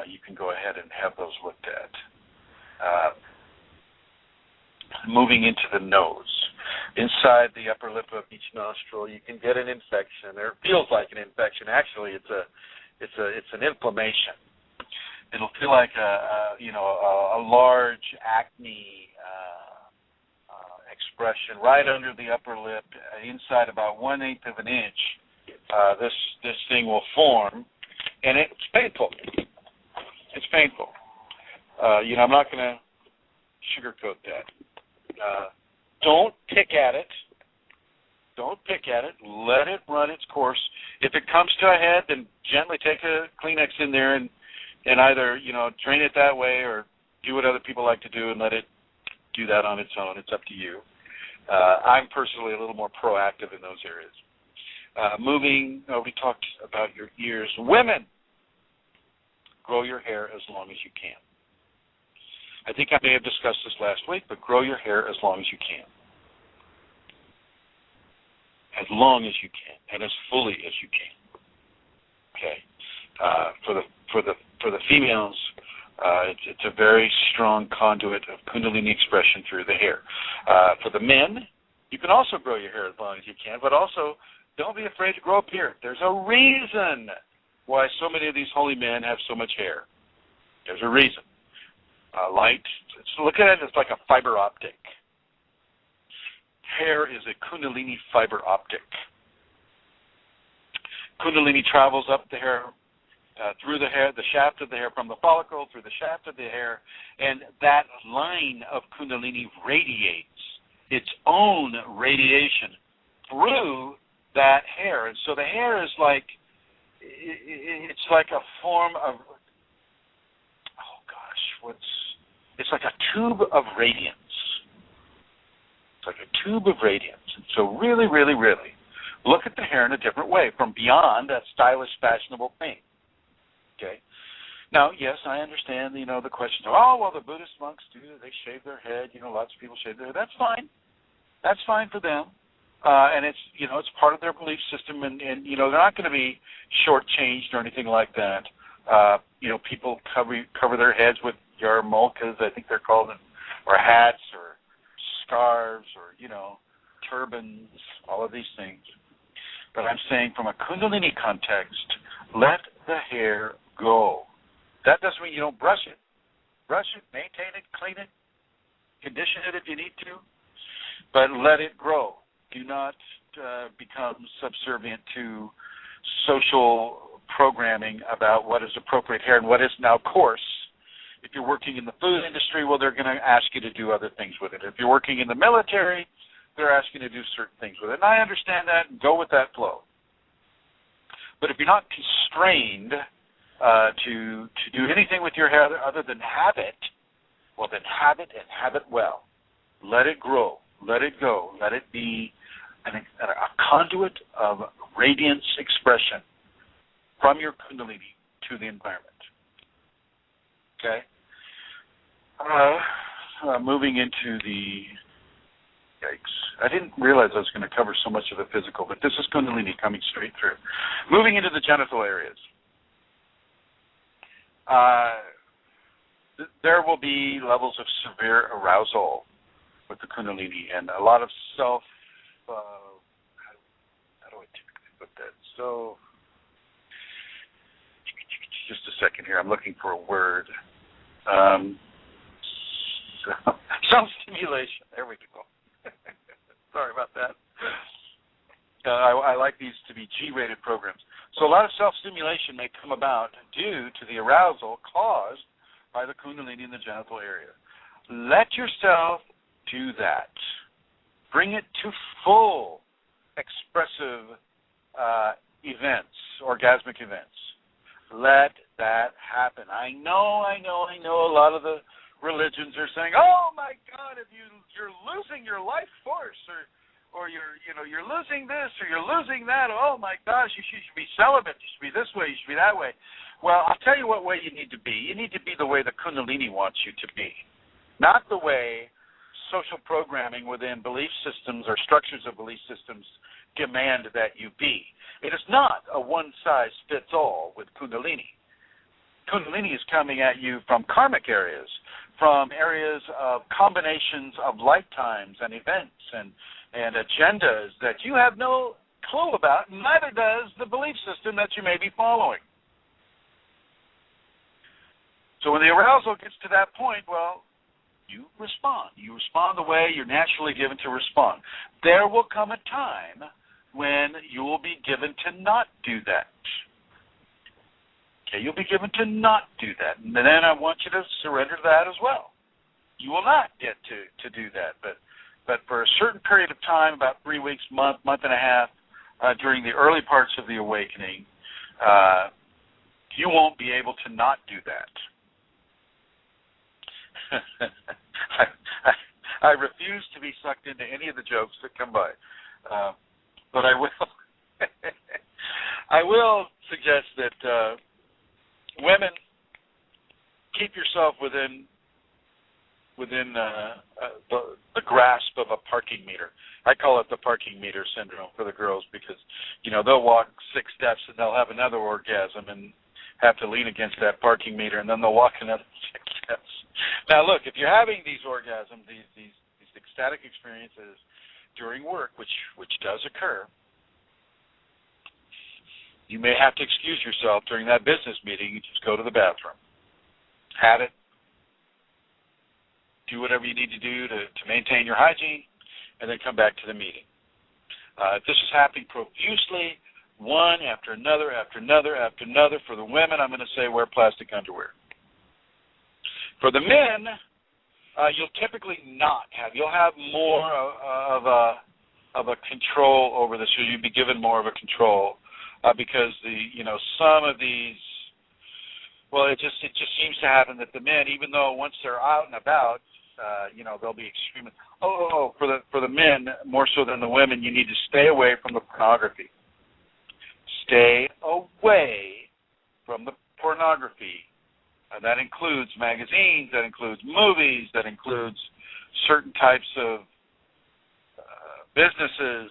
you can go ahead and have those looked at. Moving into the nose. Inside the upper lip of each nostril, you can get an infection, or it feels like an infection. Actually, it's an inflammation. It'll feel like a large acne expression right under the upper lip, inside about 1/8 of an inch. This thing will form, and it's painful. It's painful. I'm not going to sugarcoat that. Don't pick at it. Don't pick at it. Let it run its course. If it comes to a head, then gently take a Kleenex in there and either drain it that way or do what other people like to do and let it do that on its own. It's up to you. I'm personally a little more proactive in those areas. We talked about your ears. Women, grow your hair as long as you can. I think I may have discussed this last week, but grow your hair as long as you can. As long as you can, and as fully as you can. Okay. For the females, it's a very strong conduit of Kundalini expression through the hair. For the men, you can also grow your hair as long as you can, but also don't be afraid to grow a beard. There's a reason why so many of these holy men have so much hair. There's a reason. Light. Look at it as like a fiber optic. Hair is a Kundalini fiber optic. Kundalini travels up the hair, through the hair, the shaft of the hair, from the follicle through the shaft of the hair, and that line of Kundalini radiates its own radiation through that hair. And so the hair is it's like a form of, it's like a tube of radiance. It's like a tube of radiance. And so really, really, really look at the hair in a different way, from beyond that stylish, fashionable thing. Okay? Now, yes, I understand, the question, the Buddhist monks they shave their head. Lots of people shave their head. That's fine. That's fine for them. And it's, it's part of their belief system, and they're not going to be shortchanged or anything like that. People cover their heads with yarmulkes, I think they're called, or hats, or scarves, or, turbans, all of these things. But I'm saying from a Kundalini context, let the hair go. That doesn't mean you don't brush it. Brush it, maintain it, clean it, condition it if you need to, but let it grow. Do not become subservient to social programming about what is appropriate hair and what is now coarse. If you're working in the food industry, they're going to ask you to do other things with it. If you're working in the military, they're asking you to do certain things with it. And I understand that and go with that flow. But if you're not constrained to do anything with your hair other than have it, then have it and have it well. Let it grow. Let it go. Let it be a conduit of radiance expression from your Kundalini to the environment. Okay? Moving into the... Yikes. I didn't realize I was going to cover so much of the physical, but this is Kundalini coming straight through. Moving into the genital areas. There will be levels of severe arousal with the Kundalini and a lot of self... how do I typically put that? So... Just a second here. I'm looking for a word. Self-stimulation. There we go. Sorry about that. I like these to be G-rated programs. So a lot of self-stimulation may come about due to the arousal caused by the Kundalini in the genital area. let yourself do that. Bring it to full expressive events, orgasmic events. Let that happen. I know a lot of the religions are saying, "Oh my God, if you're losing your life force, or you're losing this, or you're losing that. Oh my gosh, you should be celibate. You should be this way. You should be that way." Well, I'll tell you what way you need to be. You need to be the way the Kundalini wants you to be, not the way social programming within belief systems or structures of belief systems demand that you be. It is not a one-size-fits-all with Kundalini. Kundalini is coming at you from karmic areas, from areas of combinations of lifetimes and events and agendas that you have no clue about, and neither does the belief system that you may be following. So when the arousal gets to that point, well, you respond. You respond the way you're naturally given to respond. There will come a time when you will be given to not do that. Okay, you'll be given to not do that. And then I want you to surrender to that as well. You will not get to do that. But for a certain period of time, about 3 weeks, month and a half, during the early parts of the awakening, you won't be able to not do that. I refuse to be sucked into any of the jokes that come by, but I will. I will suggest that women, keep yourself within the grasp of a parking meter. I call it the parking meter syndrome for the girls because they'll walk 6 steps and they'll have another orgasm and have to lean against that parking meter, and then they'll walk another 6 steps. Now, look, if you're having these orgasms, these ecstatic experiences during work, which does occur, you may have to excuse yourself during that business meeting. You just go to the bathroom, have it, do whatever you need to do to maintain your hygiene, and then come back to the meeting. If this is happening profusely, one after another, after another, after another, for the women, I'm going to say wear plastic underwear. For the men, you'll typically not have. You'll have more of a control over this, or you'll be given more of a control because some of these. Well, it just seems to happen that the men, even though once they're out and about, they'll be extremely. For the men more so than the women, you need to stay away from the pornography. Stay away from the pornography. That includes magazines, that includes movies, that includes certain types of businesses.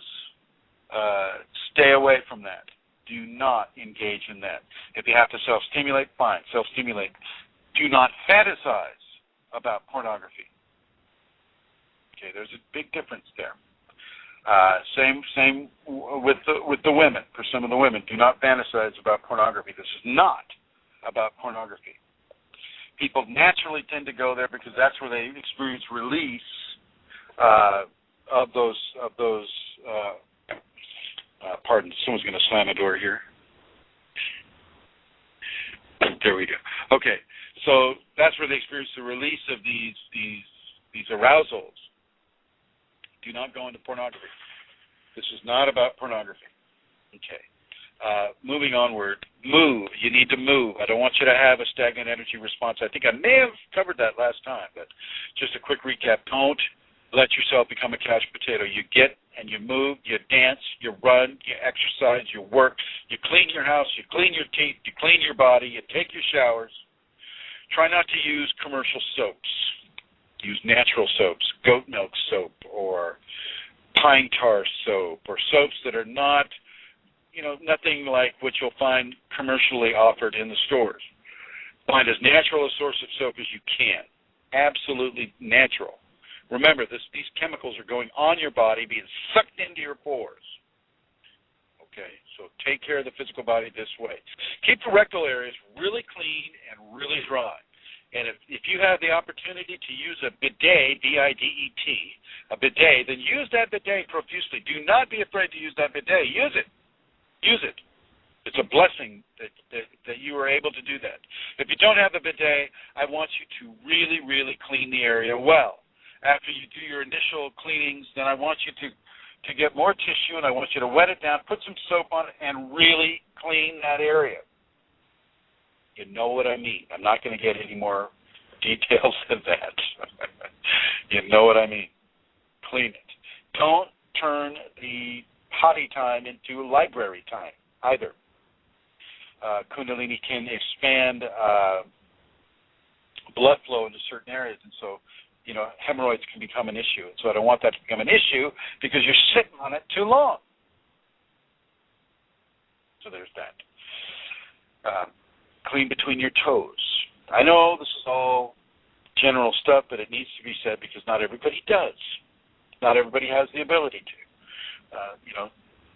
Stay away from that. Do not engage in that. If you have to self-stimulate, fine, self-stimulate. Do not fantasize about pornography. Okay, there's a big difference there. Same with the women. For some of the women, do not fantasize about pornography. This is not about pornography. People naturally tend to go there because that's where they experience release of those. Pardon, someone's going to slam a door here. There we go. Okay, so that's where they experience the release of these arousals. Do not go into pornography. This is not about pornography. Okay. Moving onward, move. You need to move. I don't want you to have a stagnant energy response. I think I may have covered that last time, but just a quick recap. Don't let yourself become a couch potato. You get and you move, you dance, you run, you exercise, you work, you clean your house, you clean your teeth, you clean your body, you take your showers. Try not to use commercial soaps. Use natural soaps, goat milk soap or pine tar soap or soaps that are not, nothing like what you'll find commercially offered in the stores. Find as natural a source of soap as you can. Absolutely natural. Remember, these chemicals are going on your body, being sucked into your pores. Okay, so take care of the physical body this way. Keep the rectal areas really clean and really dry. And if you have the opportunity to use a bidet, B-I-D-E-T, a bidet, then use that bidet profusely. Do not be afraid to use that bidet. Use it. Use it. It's a blessing that you are able to do that. If you don't have a bidet, I want you to really, really clean the area well. After you do your initial cleanings, then I want you to get more tissue, and I want you to wet it down, put some soap on it, and really clean that area. You know what I mean. I'm not going to get any more details than that. You know what I mean. Clean it. Don't turn the potty time into library time either. Kundalini can expand blood flow into certain areas, and so, hemorrhoids can become an issue. So I don't want that to become an issue because you're sitting on it too long. So there's that. Clean between your toes. I know this is all general stuff, but it needs to be said because not everybody does. Not everybody has the ability to.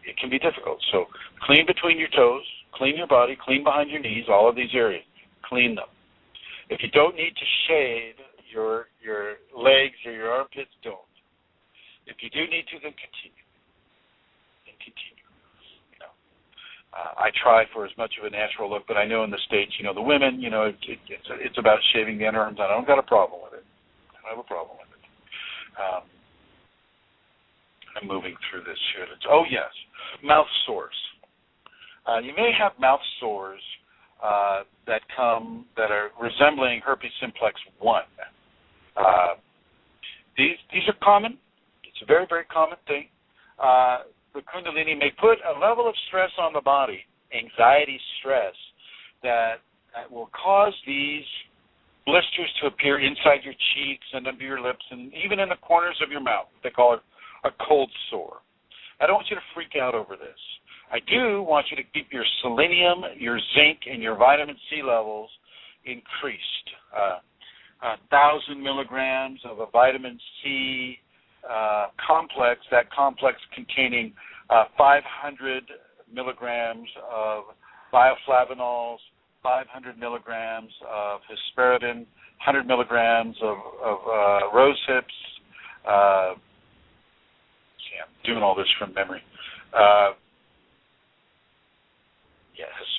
It can be difficult. So clean between your toes, clean your body, clean behind your knees, all of these areas. Clean them. If you don't need to shave your legs or your armpits, don't. If you do need to, then continue. I try for as much of a natural look, but I know in the States, the women, it's about shaving the underarms. I don't got a problem with it. I don't have a problem with it. I'm moving through this here. Oh, yes, mouth sores. You may have mouth sores that are resembling herpes simplex 1. These are common. It's a very, very common thing. The Kundalini may put a level of stress on the body, anxiety stress, that will cause these blisters to appear inside your cheeks and under your lips and even in the corners of your mouth. They call it a cold sore. I don't want you to freak out over this. I do want you to keep your selenium, your zinc, and your vitamin C levels increased. 1,000 milligrams of a vitamin C complex, that complex containing 500 milligrams of bioflavonols, 500 milligrams of hesperidin, 100 milligrams of rose hips. See, I'm doing all this from memory.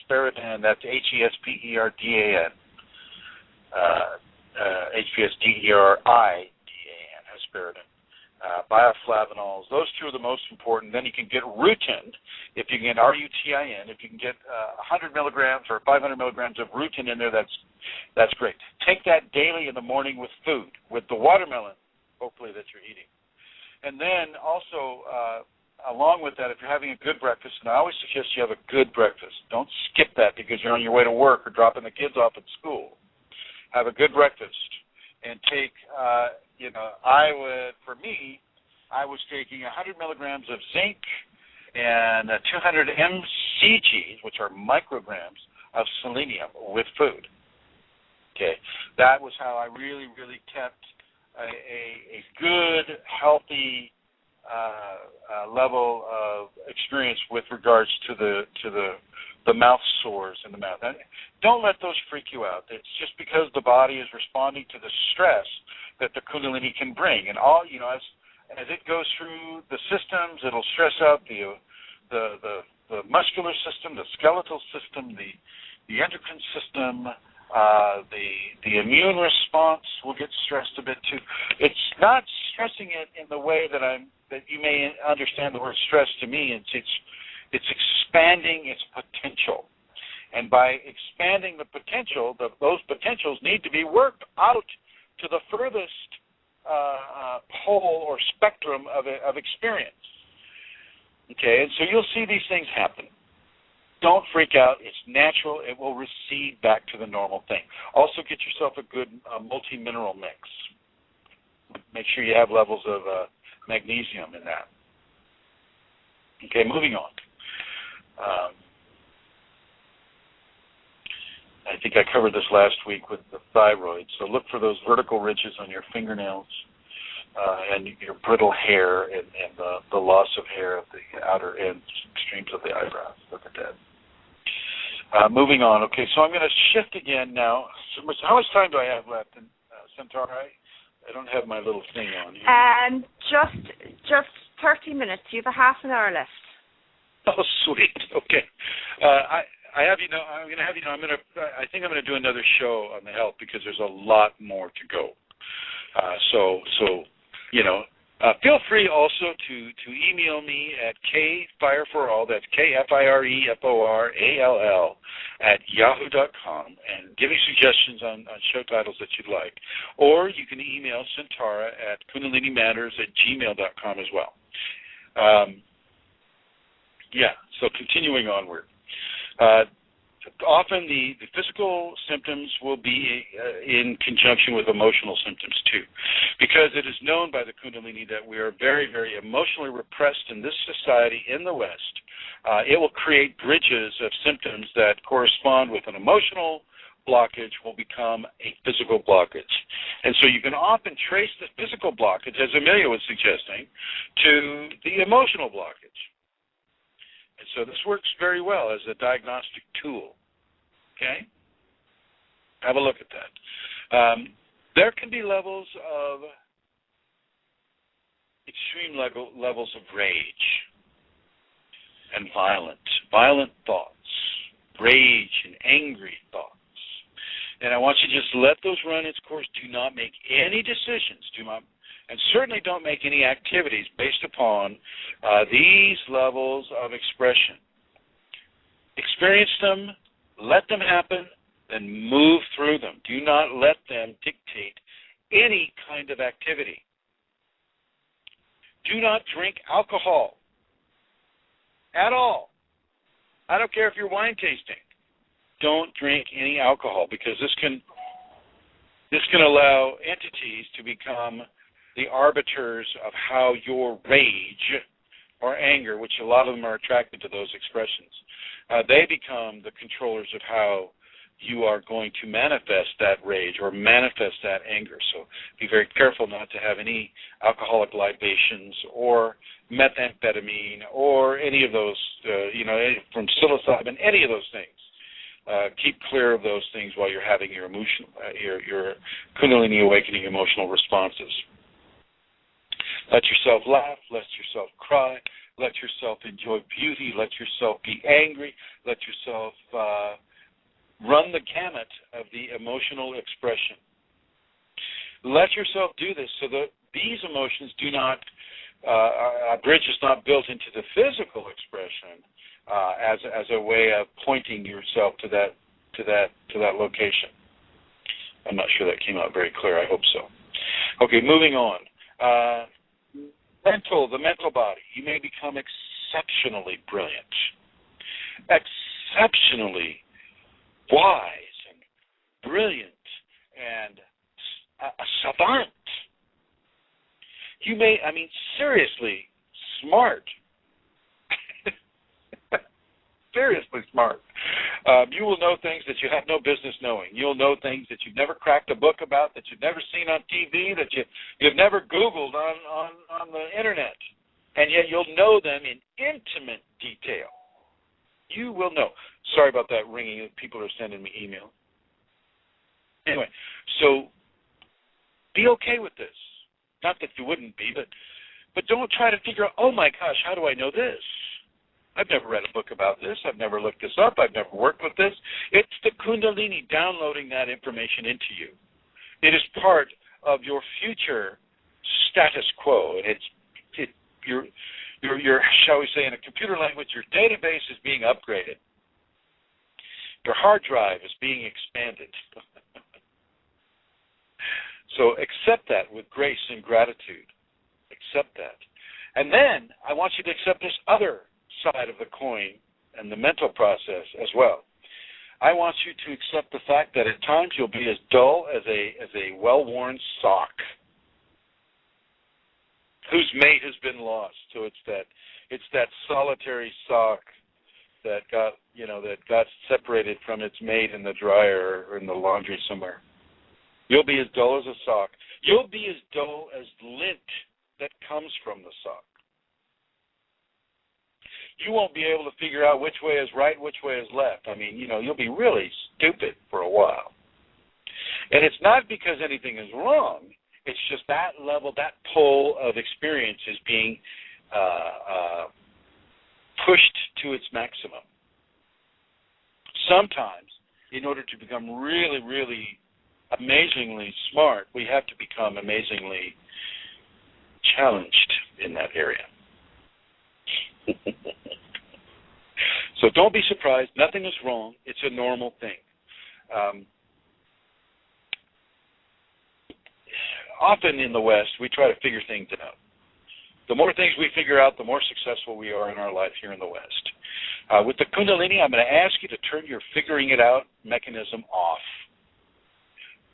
Hesperidin, that's Hesperdan. Hesperidin, hesperidin. Bioflavonols, those two are the most important. Then you can get rutin, if you can get rutin, if you can get 100 milligrams or 500 milligrams of rutin in there, that's great. Take that daily in the morning with food, with the watermelon, hopefully, that you're eating. And then also, along with that, if you're having a good breakfast, and I always suggest you have a good breakfast. Don't skip that because you're on your way to work or dropping the kids off at school. Have a good breakfast and take, I was taking 100 milligrams of zinc and 200 mcgs, which are micrograms of selenium with food. Okay, that was how I really, really kept a good, healthy level of experience with regards to the mouth sores in the mouth. And don't let those freak you out. It's just because the body is responding to the stress that the Kundalini can bring. And all, as it goes through the systems, it'll stress out the muscular system, the skeletal system, the endocrine system, the immune response will get stressed a bit too. It's not stressing it in the way that you may understand the word stress to me. It's expanding its potential. And by expanding the potential, those potentials need to be worked out to the furthest pole or spectrum of experience. Okay, and so you'll see these things happen. Don't freak out. It's natural. It will recede back to the normal thing. Also, get yourself a good multi-mineral mix. Make sure you have levels of magnesium in that. Okay, moving on. I think I covered this last week with the thyroid. So look for those vertical ridges on your fingernails and your brittle hair and the loss of hair at the outer ends, extremes of the eyebrows. Look at that. Moving on. Okay, so I'm going to shift again now. How much time do I have left, Centauri? I don't have my little thing on here.
Just 30 minutes. You have a half an hour left.
Oh, sweet. Okay. I have you know. I'm going to have you know. I think I'm going to do another show on the health because there's a lot more to go. So feel free also to email me at kfireforall. That's KFIREFORALL @yahoo.com, and give me suggestions on show titles that you'd like. Or you can email Centaura at KundaliniMatters@gmail.com as well. So continuing onward. Often the physical symptoms will be in conjunction with emotional symptoms too, because it is known by the Kundalini that we are very, very emotionally repressed in this society in the West. It will create bridges of symptoms that correspond with an emotional blockage will become a physical blockage. And so you can often trace the physical blockage, as Amelia was suggesting, to the emotional blockage. And so this works very well as a diagnostic tool. Okay? Have a look at that. There can be levels of extreme levels of rage and violent thoughts, rage and angry thoughts. And I want you to just let those run its course. Do not make any decisions. And certainly don't make any activities based upon these levels of expression. Experience them, let them happen, then move through them. Do not let them dictate any kind of activity. Do not drink alcohol at all. I don't care if you're wine tasting. Don't drink any alcohol, because this can allow entities to become the arbiters of how your rage or anger, which a lot of them are attracted to those expressions, they become the controllers of how you are going to manifest that rage or manifest that anger. So be very careful not to have any alcoholic libations or methamphetamine or any of those, from psilocybin, any of those things. Keep clear of those things while you're having your your Kundalini awakening emotional responses. Let yourself laugh. Let yourself cry. Let yourself enjoy beauty. Let yourself be angry. Let yourself run the gamut of the emotional expression. Let yourself do this so that these emotions do not, a bridge is not built into the physical expression as a way of pointing yourself to that location. I'm not sure that came out very clear. I hope so. Okay, moving on. The mental body. You may become exceptionally brilliant, exceptionally wise and brilliant and a savant. You may, seriously smart. Seriously smart. You will know things that you have no business knowing. You'll know things that you've never cracked a book about, that you've never seen on TV, that you've never Googled on the Internet. And yet you'll know them in intimate detail. You will know. Sorry about that ringing. People are sending me email. Anyway, so be okay with this. Not that you wouldn't be, but don't try to figure out, oh my gosh, how do I know this? I've never read a book about this. I've never looked this up. I've never worked with this. It's the Kundalini downloading that information into you. It is part of your future status quo. And your shall we say in a computer language, your database is being upgraded. Your hard drive is being expanded. So accept that with grace and gratitude. Accept that. And then I want you to accept this other side of the coin and the mental process as well. I want you to accept the fact that at times you'll be as dull as a well-worn sock whose mate has been lost. So it's that solitary sock that got separated from its mate in the dryer or in the laundry somewhere. You'll be as dull as a sock. You'll be as dull as lint that comes from the sock. You won't be able to figure out which way is right, which way is left. You'll be really stupid for a while. And it's not because anything is wrong. It's just that level, that pole of experience is being pushed to its maximum. Sometimes, in order to become really, really amazingly smart, we have to become amazingly challenged in that area. So don't be surprised. Nothing is wrong. It's a normal thing. Often in the West, we try to figure things out. The more things we figure out, the more successful we are in our life here in the West. With the Kundalini, I'm going to ask you to turn your figuring it out mechanism off.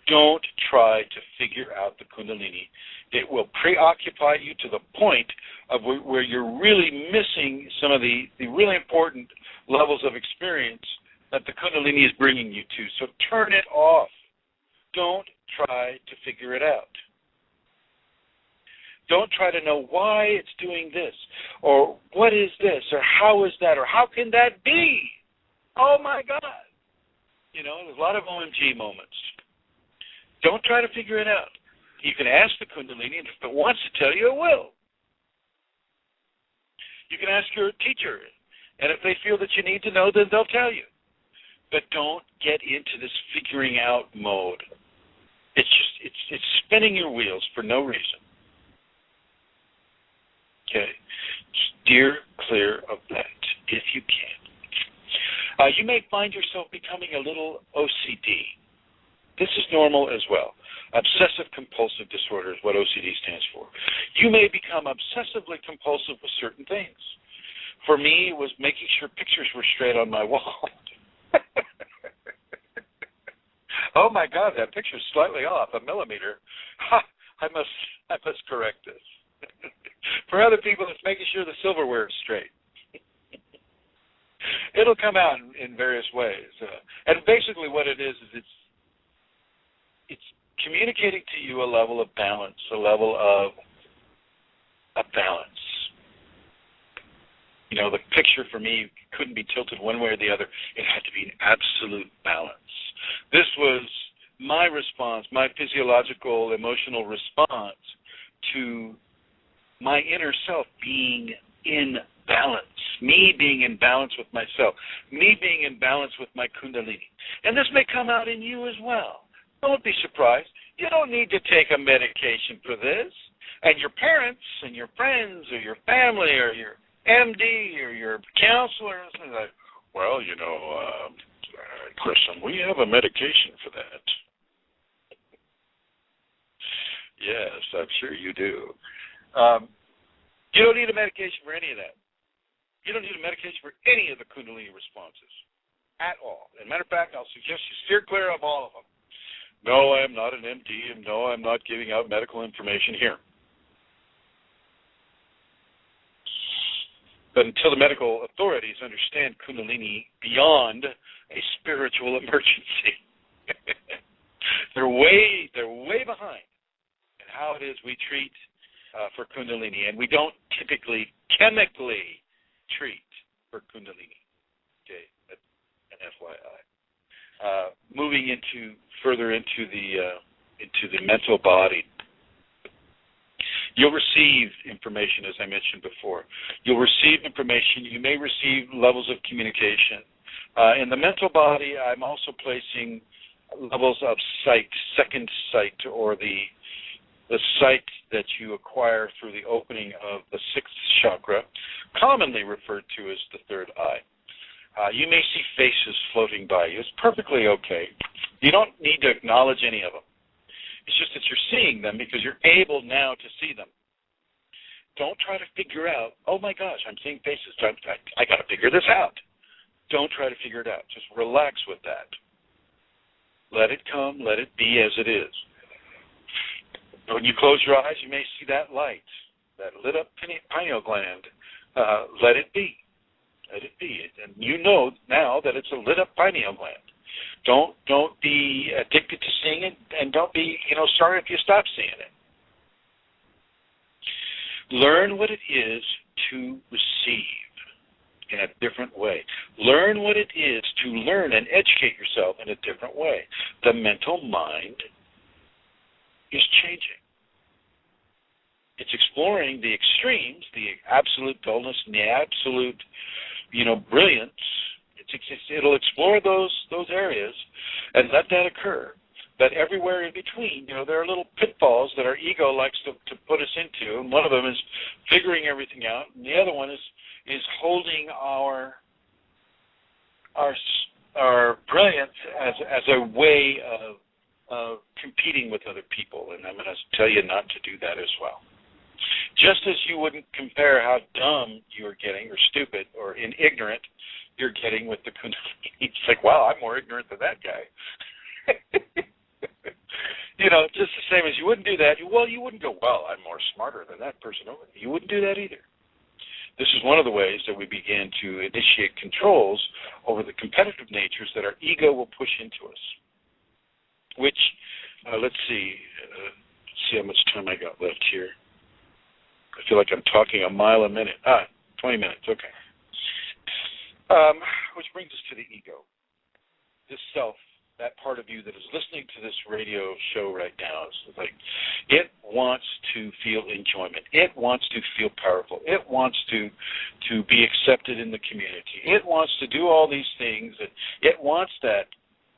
Don't try to figure out the Kundalini. It will preoccupy you to the point of where you're really missing some of the really important levels of experience that the Kundalini is bringing you to. So turn it off. Don't try to figure it out. Don't try to know why it's doing this, or what is this, or how is that, or how can that be? Oh, my God. You know, there's a lot of OMG moments. Don't try to figure it out. You can ask the Kundalini, and if it wants to tell you, it will. You can ask your teacher, and if they feel that you need to know, then they'll tell you. But don't get into this figuring out mode. It's spinning your wheels for no reason. Okay? Steer clear of that if you can. You may find yourself becoming a little OCD. This is normal as well. Obsessive-compulsive disorder is what OCD stands for. You may become obsessively compulsive with certain things. For me, it was making sure pictures were straight on my wall. Oh, my God, that picture's slightly off, a millimeter. I must correct this. For other people, it's making sure the silverware is straight. It'll come out in various ways. And basically what it is it's communicating to you a level of balance, a level of balance. You know, the picture for me couldn't be tilted one way or the other. It had to be an absolute balance. This was my response, my physiological, emotional response to my inner self being in balance, me being in balance with myself, me being in balance with my Kundalini. And this may come out in you as well. Don't be surprised. You don't need to take a medication for this. And your parents and your friends or your family or your MD or your counselor are like, well, you know, Kristen, we have a medication for that. Yes, I'm sure you do. You don't need a medication for any of that. You don't need a medication for any of the Kundalini responses at all. As a matter of fact, I'll suggest you steer clear of all of them. No, I'm not an MD, and no, I'm not giving out medical information here. But until the medical authorities understand Kundalini beyond a spiritual emergency, they're way behind in how it is we treat for Kundalini, and we don't typically chemically treat for Kundalini. Okay, that's an FYI. Moving further into the mental body. You'll receive information, as I mentioned before. You'll receive information. You may receive levels of communication. In the mental body, I'm also placing levels of sight, second sight, or the sight that you acquire through the opening of the sixth chakra, commonly referred to as the third eye. You may see faces floating by you. It's perfectly okay. You don't need to acknowledge any of them. It's just that you're seeing them because you're able now to see them. Don't try to figure out, oh my gosh, I'm seeing faces. I got to figure this out. Don't try to figure it out. Just relax with that. Let it come. Let it be as it is. When you close your eyes, you may see that light, that lit up pineal gland. Let it be. Let it be. And you know now that it's a lit up pineal gland. Don't be addicted to seeing it, and don't be, sorry if you stop seeing it. Learn what it is to receive in a different way. Learn what it is to learn and educate yourself in a different way. The mental mind is changing. It's exploring the extremes, the absolute dullness and the absolute, brilliance. It'll explore those areas and let that occur. But everywhere in between, there are little pitfalls that our ego likes to put us into, and one of them is figuring everything out, and the other one is holding our brilliance as a way of competing with other people, and I'm going to tell you not to do that as well. Just as you wouldn't compare how dumb you're getting or stupid or ignorant you're getting with the Kundalini. It's like, wow, I'm more ignorant than that guy. Just the same as you wouldn't do that. You wouldn't go, well, I'm more smarter than that person over there. You wouldn't do that either. This is one of the ways that we begin to initiate controls over the competitive natures that our ego will push into us. Which, let's see how much time I got left here. I feel like I'm talking a mile a minute. 20 minutes, okay. Which brings us to the ego. This self, that part of you that is listening to this radio show right now, is like, it wants to feel enjoyment. It wants to feel powerful. It wants to be accepted in the community. It wants to do all these things. It wants that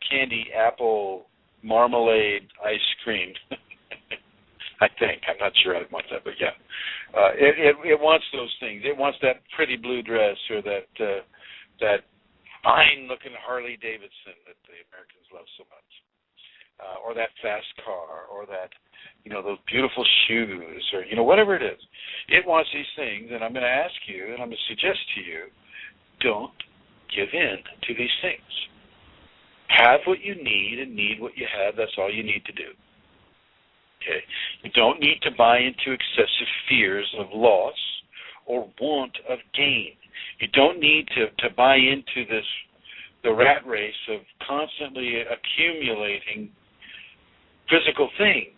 candy, apple, marmalade, ice cream. I think. I'm not sure I want that, but yeah. It wants those things. It wants that pretty blue dress or that fine-looking Harley Davidson that the Americans love so much, or that fast car, or that, those beautiful shoes, or, whatever it is. It wants these things, and I'm going to ask you, and I'm going to suggest to you, don't give in to these things. Have what you need and need what you have. That's all you need to do. Okay? You don't need to buy into excessive fears of loss or want of gain. You don't need to buy into the rat race of constantly accumulating physical things.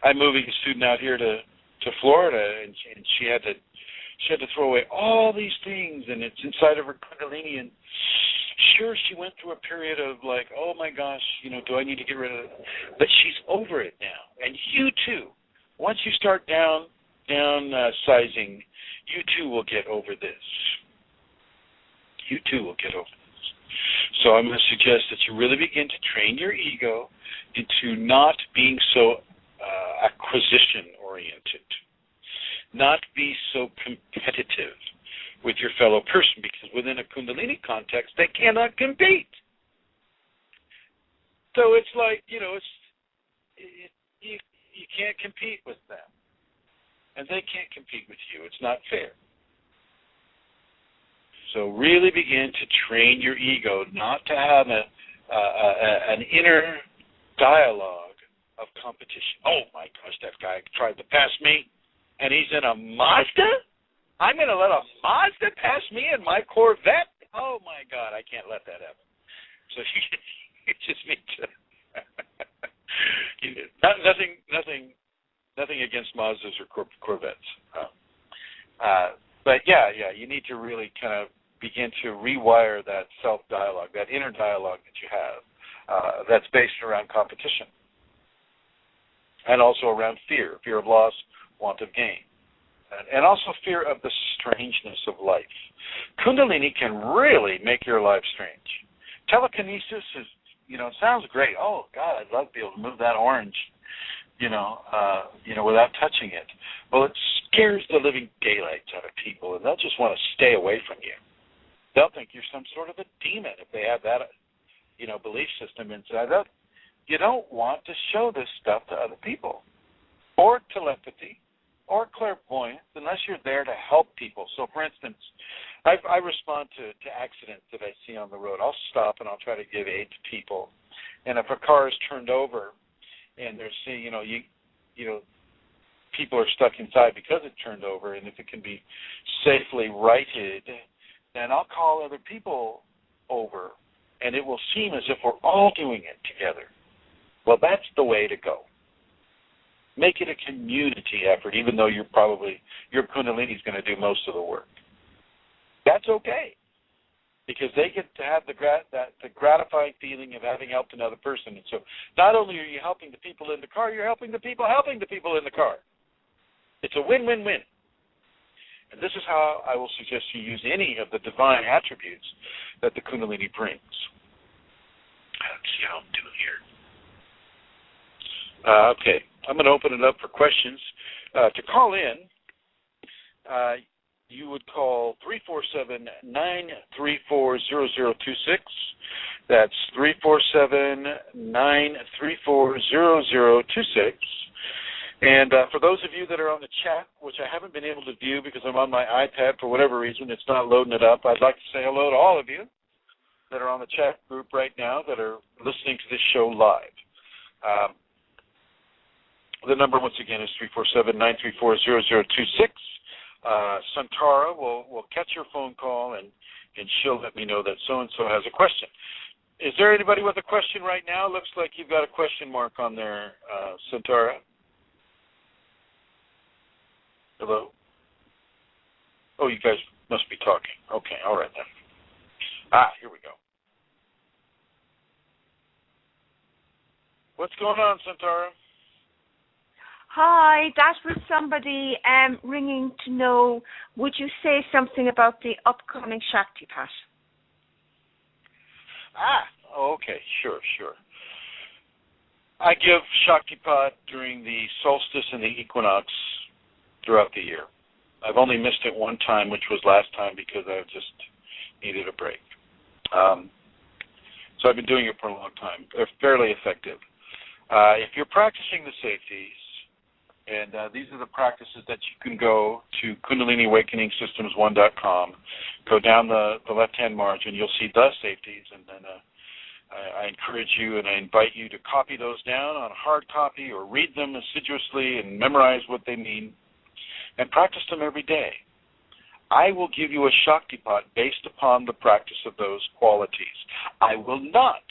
I'm moving a student out here to Florida, and she had to throw away all these things, and it's inside of her Kundalini. And sure, she went through a period of like, oh my gosh, do I need to get rid of it? But she's over it now, and you too. Once you start downsizing, you too will get over this. You too will get over this. So I'm going to suggest that you really begin to train your ego into not being so acquisition-oriented, not be so competitive with your fellow person, because within a Kundalini context, they cannot compete. So it's like, you can't compete with them. And they can't compete with you. It's not fair. So really begin to train your ego not to have an inner dialogue of competition. Oh my gosh, that guy tried to pass me, and he's in a Mazda? I'm going to let a Mazda pass me in my Corvette? Oh my God, I can't let that happen. So you just need to... Nothing against Mazdas or Corvettes. But yeah, you need to really kind of begin to rewire that self-dialogue, that inner dialogue that you have that's based around competition and also around fear of loss, want of gain, and also fear of the strangeness of life. Kundalini can really make your life strange. Telekinesis is, sounds great. Oh, God, I'd love to be able to move that orange, without touching it. Well, it scares the living daylights out of people, and they'll just want to stay away from you. They'll think you're some sort of a demon if they have that, belief system inside. You don't want to show this stuff to other people, or telepathy, or clairvoyance, unless you're there to help people. So, for instance, I respond to accidents that I see on the road. I'll stop and I'll try to give aid to people. And if a car is turned over and they're seeing, people are stuck inside because it turned over, and if it can be safely righted, then I'll call other people over, and it will seem as if we're all doing it together. Well, that's the way to go. Make it a community effort, even though your Kundalini is going to do most of the work. That's okay. because they get to have the gratifying feeling of having helped another person. And so not only are you helping the people in the car, you're helping the people in the car. It's a win-win-win. And this is how I will suggest you use any of the divine attributes that the Kundalini brings. Let's see how I'm doing here. Okay, I'm going to open it up for questions. To call in, you would call 347-934-0026. That's 347-934-0026. And for those of you that are on the chat, which I haven't been able to view because I'm on my iPad for whatever reason, it's not loading it up, I'd like to say hello to all of you that are on the chat group right now that are listening to this show live. The number, once again, is 347-934-0026. Santara will catch your phone call, and she'll let me know that so-and-so has a question. Is there anybody with a question right now? Looks like you've got a question mark on there, Santara. Hello? Oh, you guys must be talking. Okay, all right then. Here we go. What's going on, Santara?
Hi, that was somebody ringing to know, would you say something about the upcoming Shaktipat?
Okay, sure. I give Shaktipat during the solstice and the equinox throughout the year. I've only missed it one time, which was last time because I just needed a break. So I've been doing it for a long time. They're fairly effective. If you're practicing the safeties, and these are the practices that you can go to KundaliniAwakeningSystems1.com, go down the left-hand margin, you'll see the safeties, and then I encourage you and I invite you to copy those down on a hard copy or read them assiduously and memorize what they mean and practice them every day. I will give you a Shaktipat based upon the practice of those qualities. I will not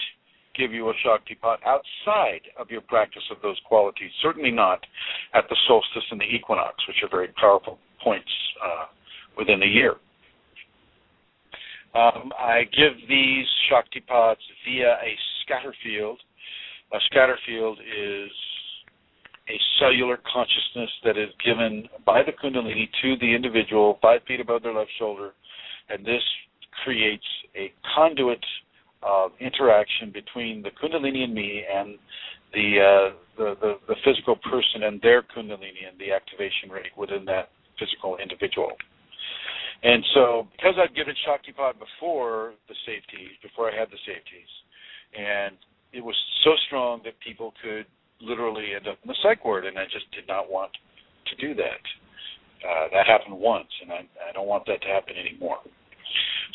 give you a Shaktipat outside of your practice of those qualities, certainly not at the solstice and the equinox, which are very powerful points within the year. I give these Shaktipats via a scatter field. A scatter field is a cellular consciousness that is given by the Kundalini to the individual 5 feet above their left shoulder, and this creates a conduit of interaction between the Kundalini and me and the physical person and their Kundalini and the activation rate within that physical individual. And so because I've given Shaktipat before I had the safeties, and it was so strong that people could literally end up in the psych ward, and I just did not want to do that. That happened once, and I don't want that to happen anymore.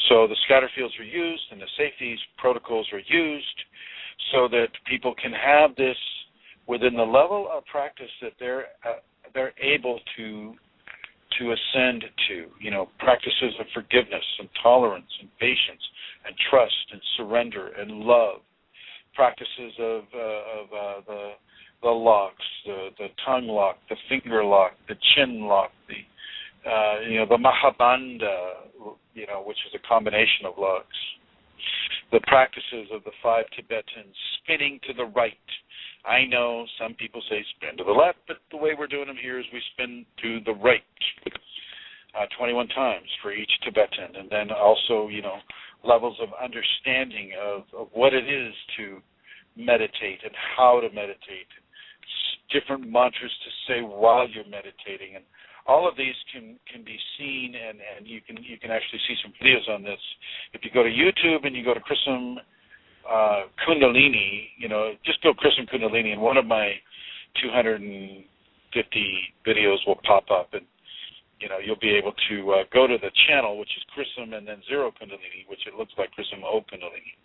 So the scatter fields are used, and the safeties protocols are used so that people can have this within the level of practice that they're able to ascend to. Practices of forgiveness and tolerance and patience and trust and surrender and love. Practices of the locks, the tongue lock, the finger lock, the chin lock, the Mahabandha, which is a combination of locks. The practices of the 5 Tibetans, spinning to the right. I know some people say spin to the left, but the way we're doing them here is we spin to the right 21 times for each Tibetan. And then also, levels of understanding of what it is to meditate and how to meditate. Different mantras to say while you're meditating, and all of these can be seen, and you can actually see some videos on this. If you go to YouTube and you go to Chrism Kundalini, just go Chrism Kundalini, and one of my 250 videos will pop up, and you'll be able to go to the channel, which is Chrism and then Zero Kundalini, which it looks like Chrism O Kundalini.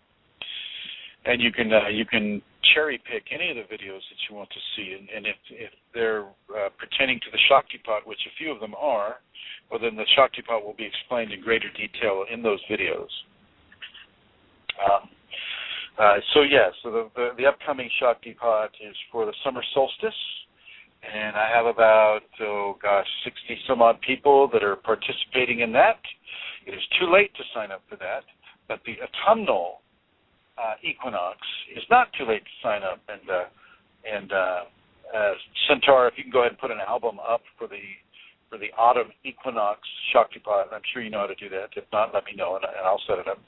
And you can cherry pick any of the videos that you want to see, and if they're pertaining to the Shaktipat, which a few of them are, well, then the Shaktipat will be explained in greater detail in those videos. So the upcoming Shaktipat is for the summer solstice, and I have about 60 some odd people that are participating in that. It is too late to sign up for that, But the autumnal equinox is not too late to sign up. And Centaur, if you can go ahead and put an album up for the autumn equinox Shaktipat, I'm sure you know how to do that. If not, let me know, and I'll set it up.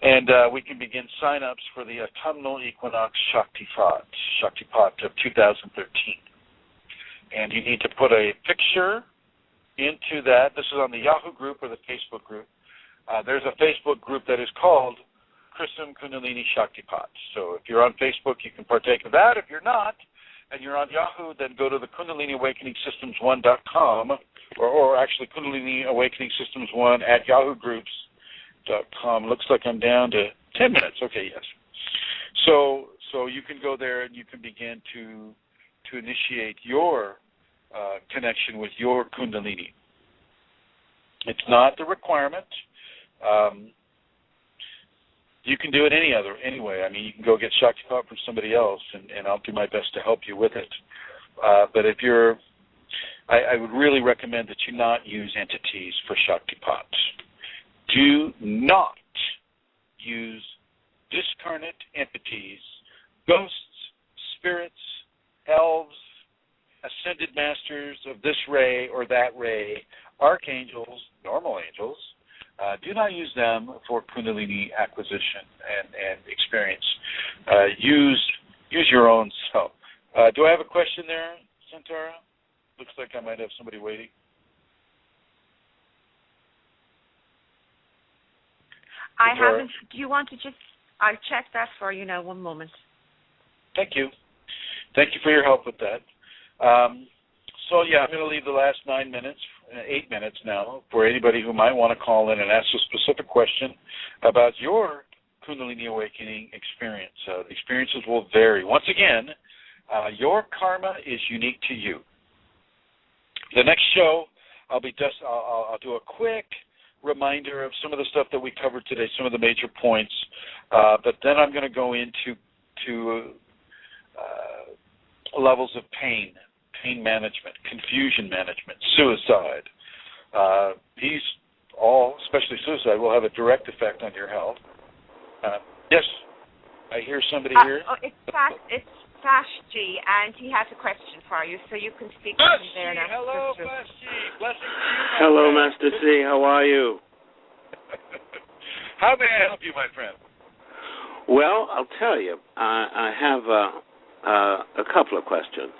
And we can begin sign-ups for the autumnal equinox Shaktipat of 2013. And you need to put a picture into that. This is on the Yahoo group or the Facebook group. There's a Facebook group that is called Chrism Kundalini Shaktipat. So if you're on Facebook, you can partake of that. If you're not, and you're on Yahoo, then go to the Kundalini Awakening Systems 1.com, or actually Kundalini Awakening Systems 1 at YahooGroups.com. Looks like I'm down to 10 minutes. Okay, yes. So you can go there and you can begin to initiate your connection with your Kundalini. It's not the requirement. You can do it anyway. I mean, you can go get Shaktipat from somebody else, and I'll do my best to help you with it. But if I would really recommend that you not use entities for Shaktipat. Do not use discarnate entities, ghosts, spirits, elves, ascended masters of this ray or that ray, archangels, normal angels. Do not use them for Kundalini acquisition and experience. Use your own self. Do I have a question there, Centaura? Looks like I might have somebody waiting.
I haven't. Do you want to just? I'll check that for you now. One moment.
Thank you. Thank you for your help with that. I'm going to leave the last 8 minutes now, for anybody who might want to call in and ask a specific question about your Kundalini Awakening experience. The experiences will vary. Once again, your karma is unique to you. The next show, I'll do a quick reminder of some of the stuff that we covered today, some of the major points, but then I'm going to go into levels of pain management, confusion management, suicide. These all, especially suicide, will have a direct effect on your health. Yes, I hear somebody here.
It's Vashti, and he has a question for you, so you can speak to him there now.
Hello, Vashti. Blessings to you.
Hello, Master C. How are you?
How may I help you, my friend?
Well, I'll tell you. I have a couple of questions.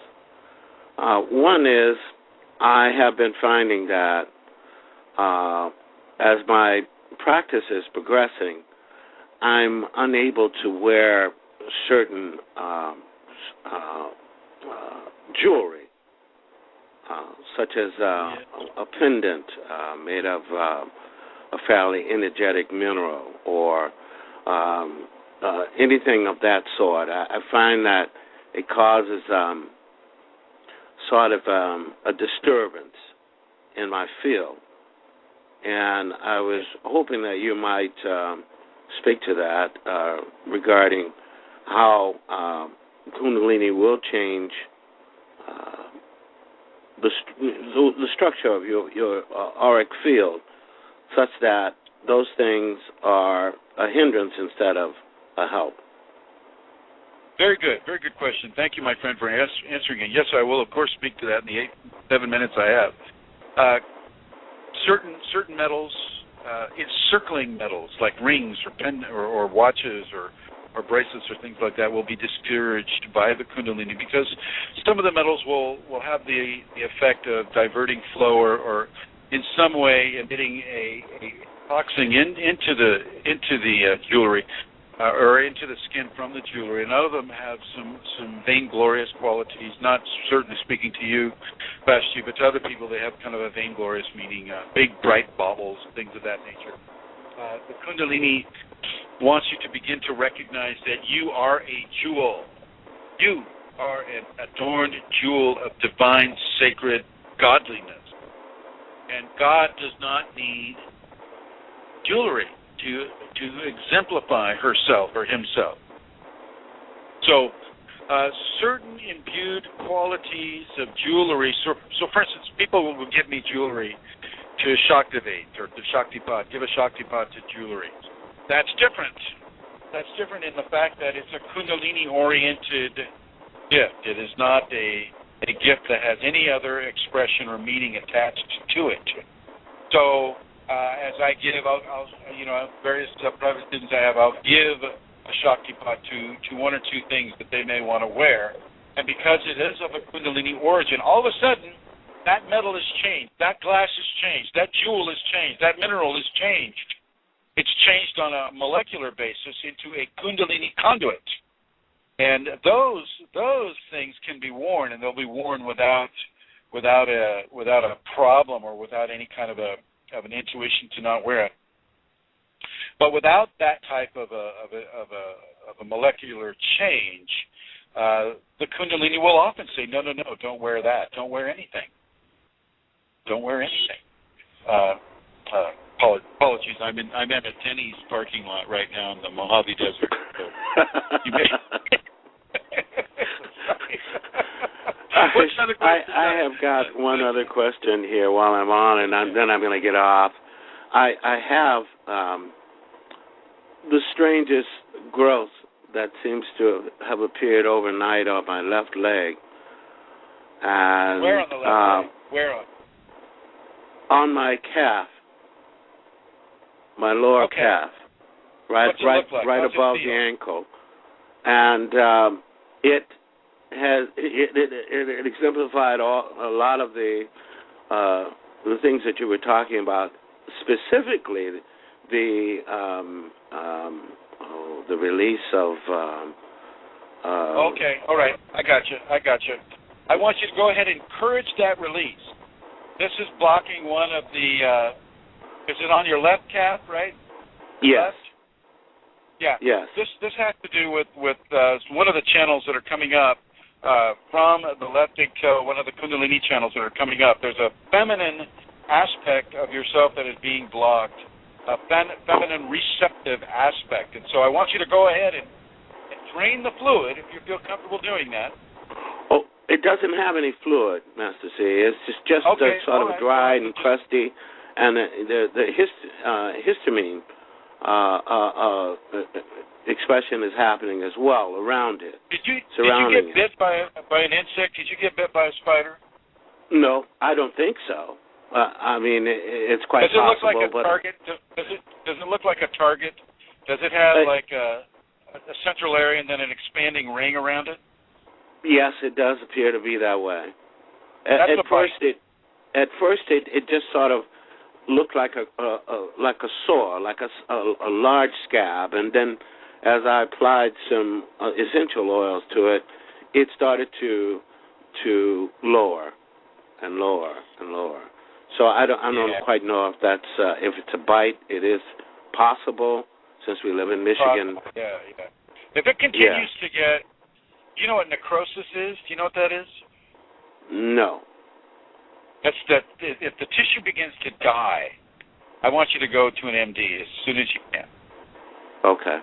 One is, I have been finding that as my practice is progressing, I'm unable to wear certain jewelry, such as a pendant made of a fairly energetic mineral, or anything of that sort. I find that it causes sort of a disturbance in my field. And I was hoping that you might speak to that regarding how Kundalini will change the structure of your auric field, such that those things are a hindrance instead of a help.
Very good question. Thank you, my friend, for answering it. Yes, I will, of course, speak to that in the 7 minutes I have. Certain metals, encircling metals like rings or watches or bracelets or things like that will be discouraged by the Kundalini, because some of the metals will have the effect of diverting flow or in some way emitting a toxin into the jewelry. Or into the skin from the jewelry, and none of them have some vainglorious qualities. Not certainly speaking to you, Vashti, but to other people, they have kind of a vainglorious meaning, big bright baubles, things of that nature. The Kundalini wants you to begin to recognize that you are a jewel. You are an adorned jewel of divine, sacred godliness, and God does not need jewelry to exemplify herself or himself. So certain imbued qualities of jewelry, so for instance, people will give me jewelry to Shaktivate or to Shaktipat, give a Shaktipat to jewelry. That's different. That's different in the fact that it's a Kundalini-oriented gift. It is not a gift that has any other expression or meaning attached to it. So, as I give, I'll various private students I have, I'll give a Shakti pot to one or two things that they may want to wear. And because it is of a Kundalini origin, all of a sudden, that metal is changed, that glass is changed, that jewel is changed, that mineral is changed. It's changed on a molecular basis into a Kundalini conduit. And those things can be worn, and they'll be worn without a problem or without any kind of an intuition to not wear it. But without that type of a molecular change, the Kundalini will often say, no, don't wear that. Don't wear anything. Don't wear anything. Apologies. I'm at a Denny's parking lot right now in the Mojave Desert. So you may.
I have got one other question here while I'm on, and then I'm going to get off. I have the strangest growth that seems to have appeared overnight on my left leg. And,
where on the left leg? Where on?
On my calf, my lower calf, right above the ankle, and it exemplified a lot of the things that you were talking about, specifically the release of.
Okay, all right, I got you. I want you to go ahead and encourage that release. This is blocking one of the. Is it on your left calf, right?
Yes.
Left? Yeah.
Yes.
This has to do with one of the channels that are coming up from the left big toe, one of the Kundalini channels that are coming up. There's a feminine aspect of yourself that is being blocked, a feminine receptive aspect. And so I want you to go ahead and drain the fluid if you feel comfortable doing that. Oh,
it doesn't have any fluid, Master C. It's just sort of dry and crusty. And the histamine expression is happening as well around it.
Did you get bit by an insect? Did you get bit by a spider?
No, I don't think so. I mean, it's quite possible.
Does it look like a target? Does it look like a target? Does it have like a central area and then an expanding ring around it?
Yes, it does appear to be that way.
At
first, it just sort of looked like a sore, like a large scab, and then as I applied some essential oils to it, it started to lower and lower and lower. So I don't quite know if that's if it's a bite. It is possible since we live in Michigan.
Yeah. If it continues to get, do you know what necrosis is? Do you know what that is?
No.
That's that. If the tissue begins to die, I want you to go to an MD as soon as you can. Okay.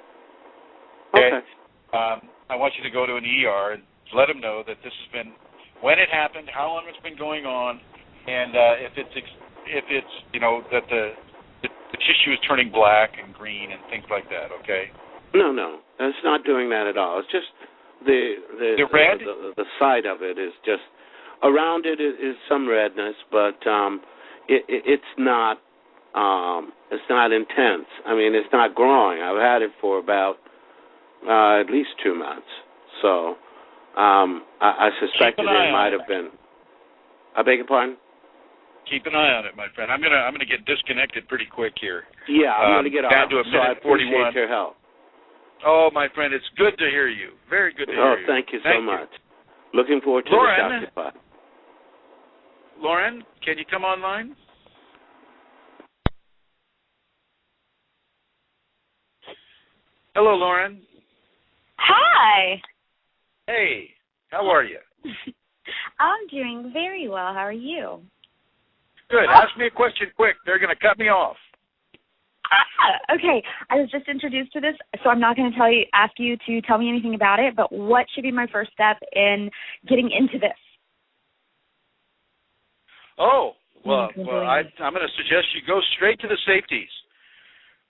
I want you to go to an ER and let them know that this has been, when it happened, how long it's been going on, and if it's that the tissue is turning black and green and things like that. Okay.
No, it's not doing that at all. It's just the
red.
The side of it is just. Around it is some redness, but it's not intense. I mean, it's not growing. I've had it for about at least 2 months. So I suspected it might have been. I beg your pardon?
Keep an eye on it, my friend. I'm gonna get disconnected pretty quick here.
Yeah, I'm gonna get
down to a minute 41.
I appreciate your help.
Oh, my friend, it's good to hear you. Very good to hear you.
Oh, thank you so much. Looking forward to the Shakti pot.
Lauren, can you come online? Hello, Lauren.
Hi.
Hey, how are you?
I'm doing very well. How are you?
Good. Ask me a question quick. They're going to cut me off.
Okay. I was just introduced to this, so I'm not going to ask you to tell me anything about it, but what should be my first step in getting into this?
Oh, well I'm going to suggest you go straight to the safeties.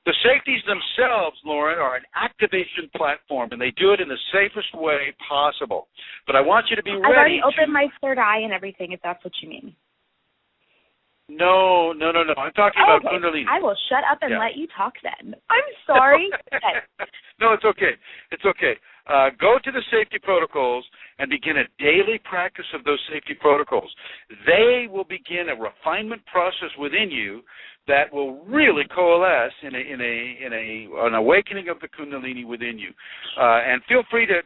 The safeties themselves, Lauren, are an activation platform, and they do it in the safest way possible. But I want you to be ready.
I've already opened my third eye and everything, if that's what you mean.
No. I'm talking about Kundalini.
I will shut up and let you talk then. I'm sorry.
No, it's okay. It's okay. Go to the safety protocols and begin a daily practice of those safety protocols. They will begin a refinement process within you that will really coalesce in an awakening of the Kundalini within you. And feel free to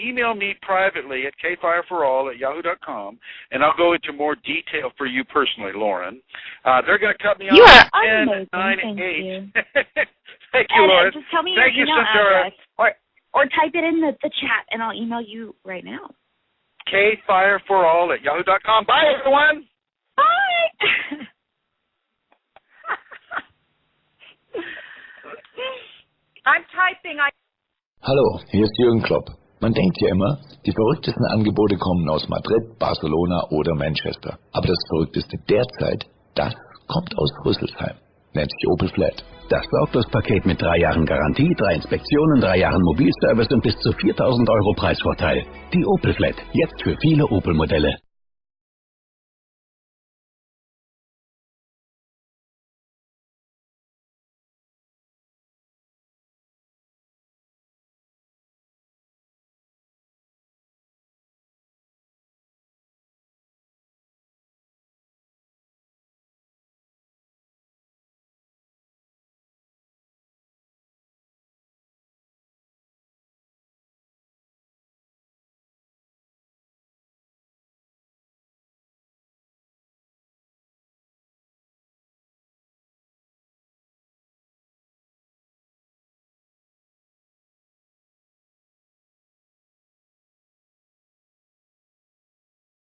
email me privately at kfireforall@yahoo.com, and I'll go into more detail for you personally, Lauren. They're going to cut me off.
You are
10,
amazing.
9,
Thank
8.
you.
Thank you, Lauren.
Just tell me
Thank
your
you,
email
Santara.
address, or type it in the chat, and I'll email you right now.
kfireforall@yahoo.com. Bye, everyone.
Bye.
I'm typing.
Hallo, hier ist Jürgen Klopp. Man denkt ja immer, die verrücktesten Angebote kommen aus Madrid, Barcelona oder Manchester. Aber das Verrückteste derzeit, das kommt aus Rüsselsheim. Nennt sich Opel Flat.
Das Sorglospaket mit 3 Jahren Garantie, 3 Inspektionen, 3 Jahren Mobilservice und bis zu 4.000 € Preisvorteil. Die Opel Flat, jetzt für viele Opel-Modelle.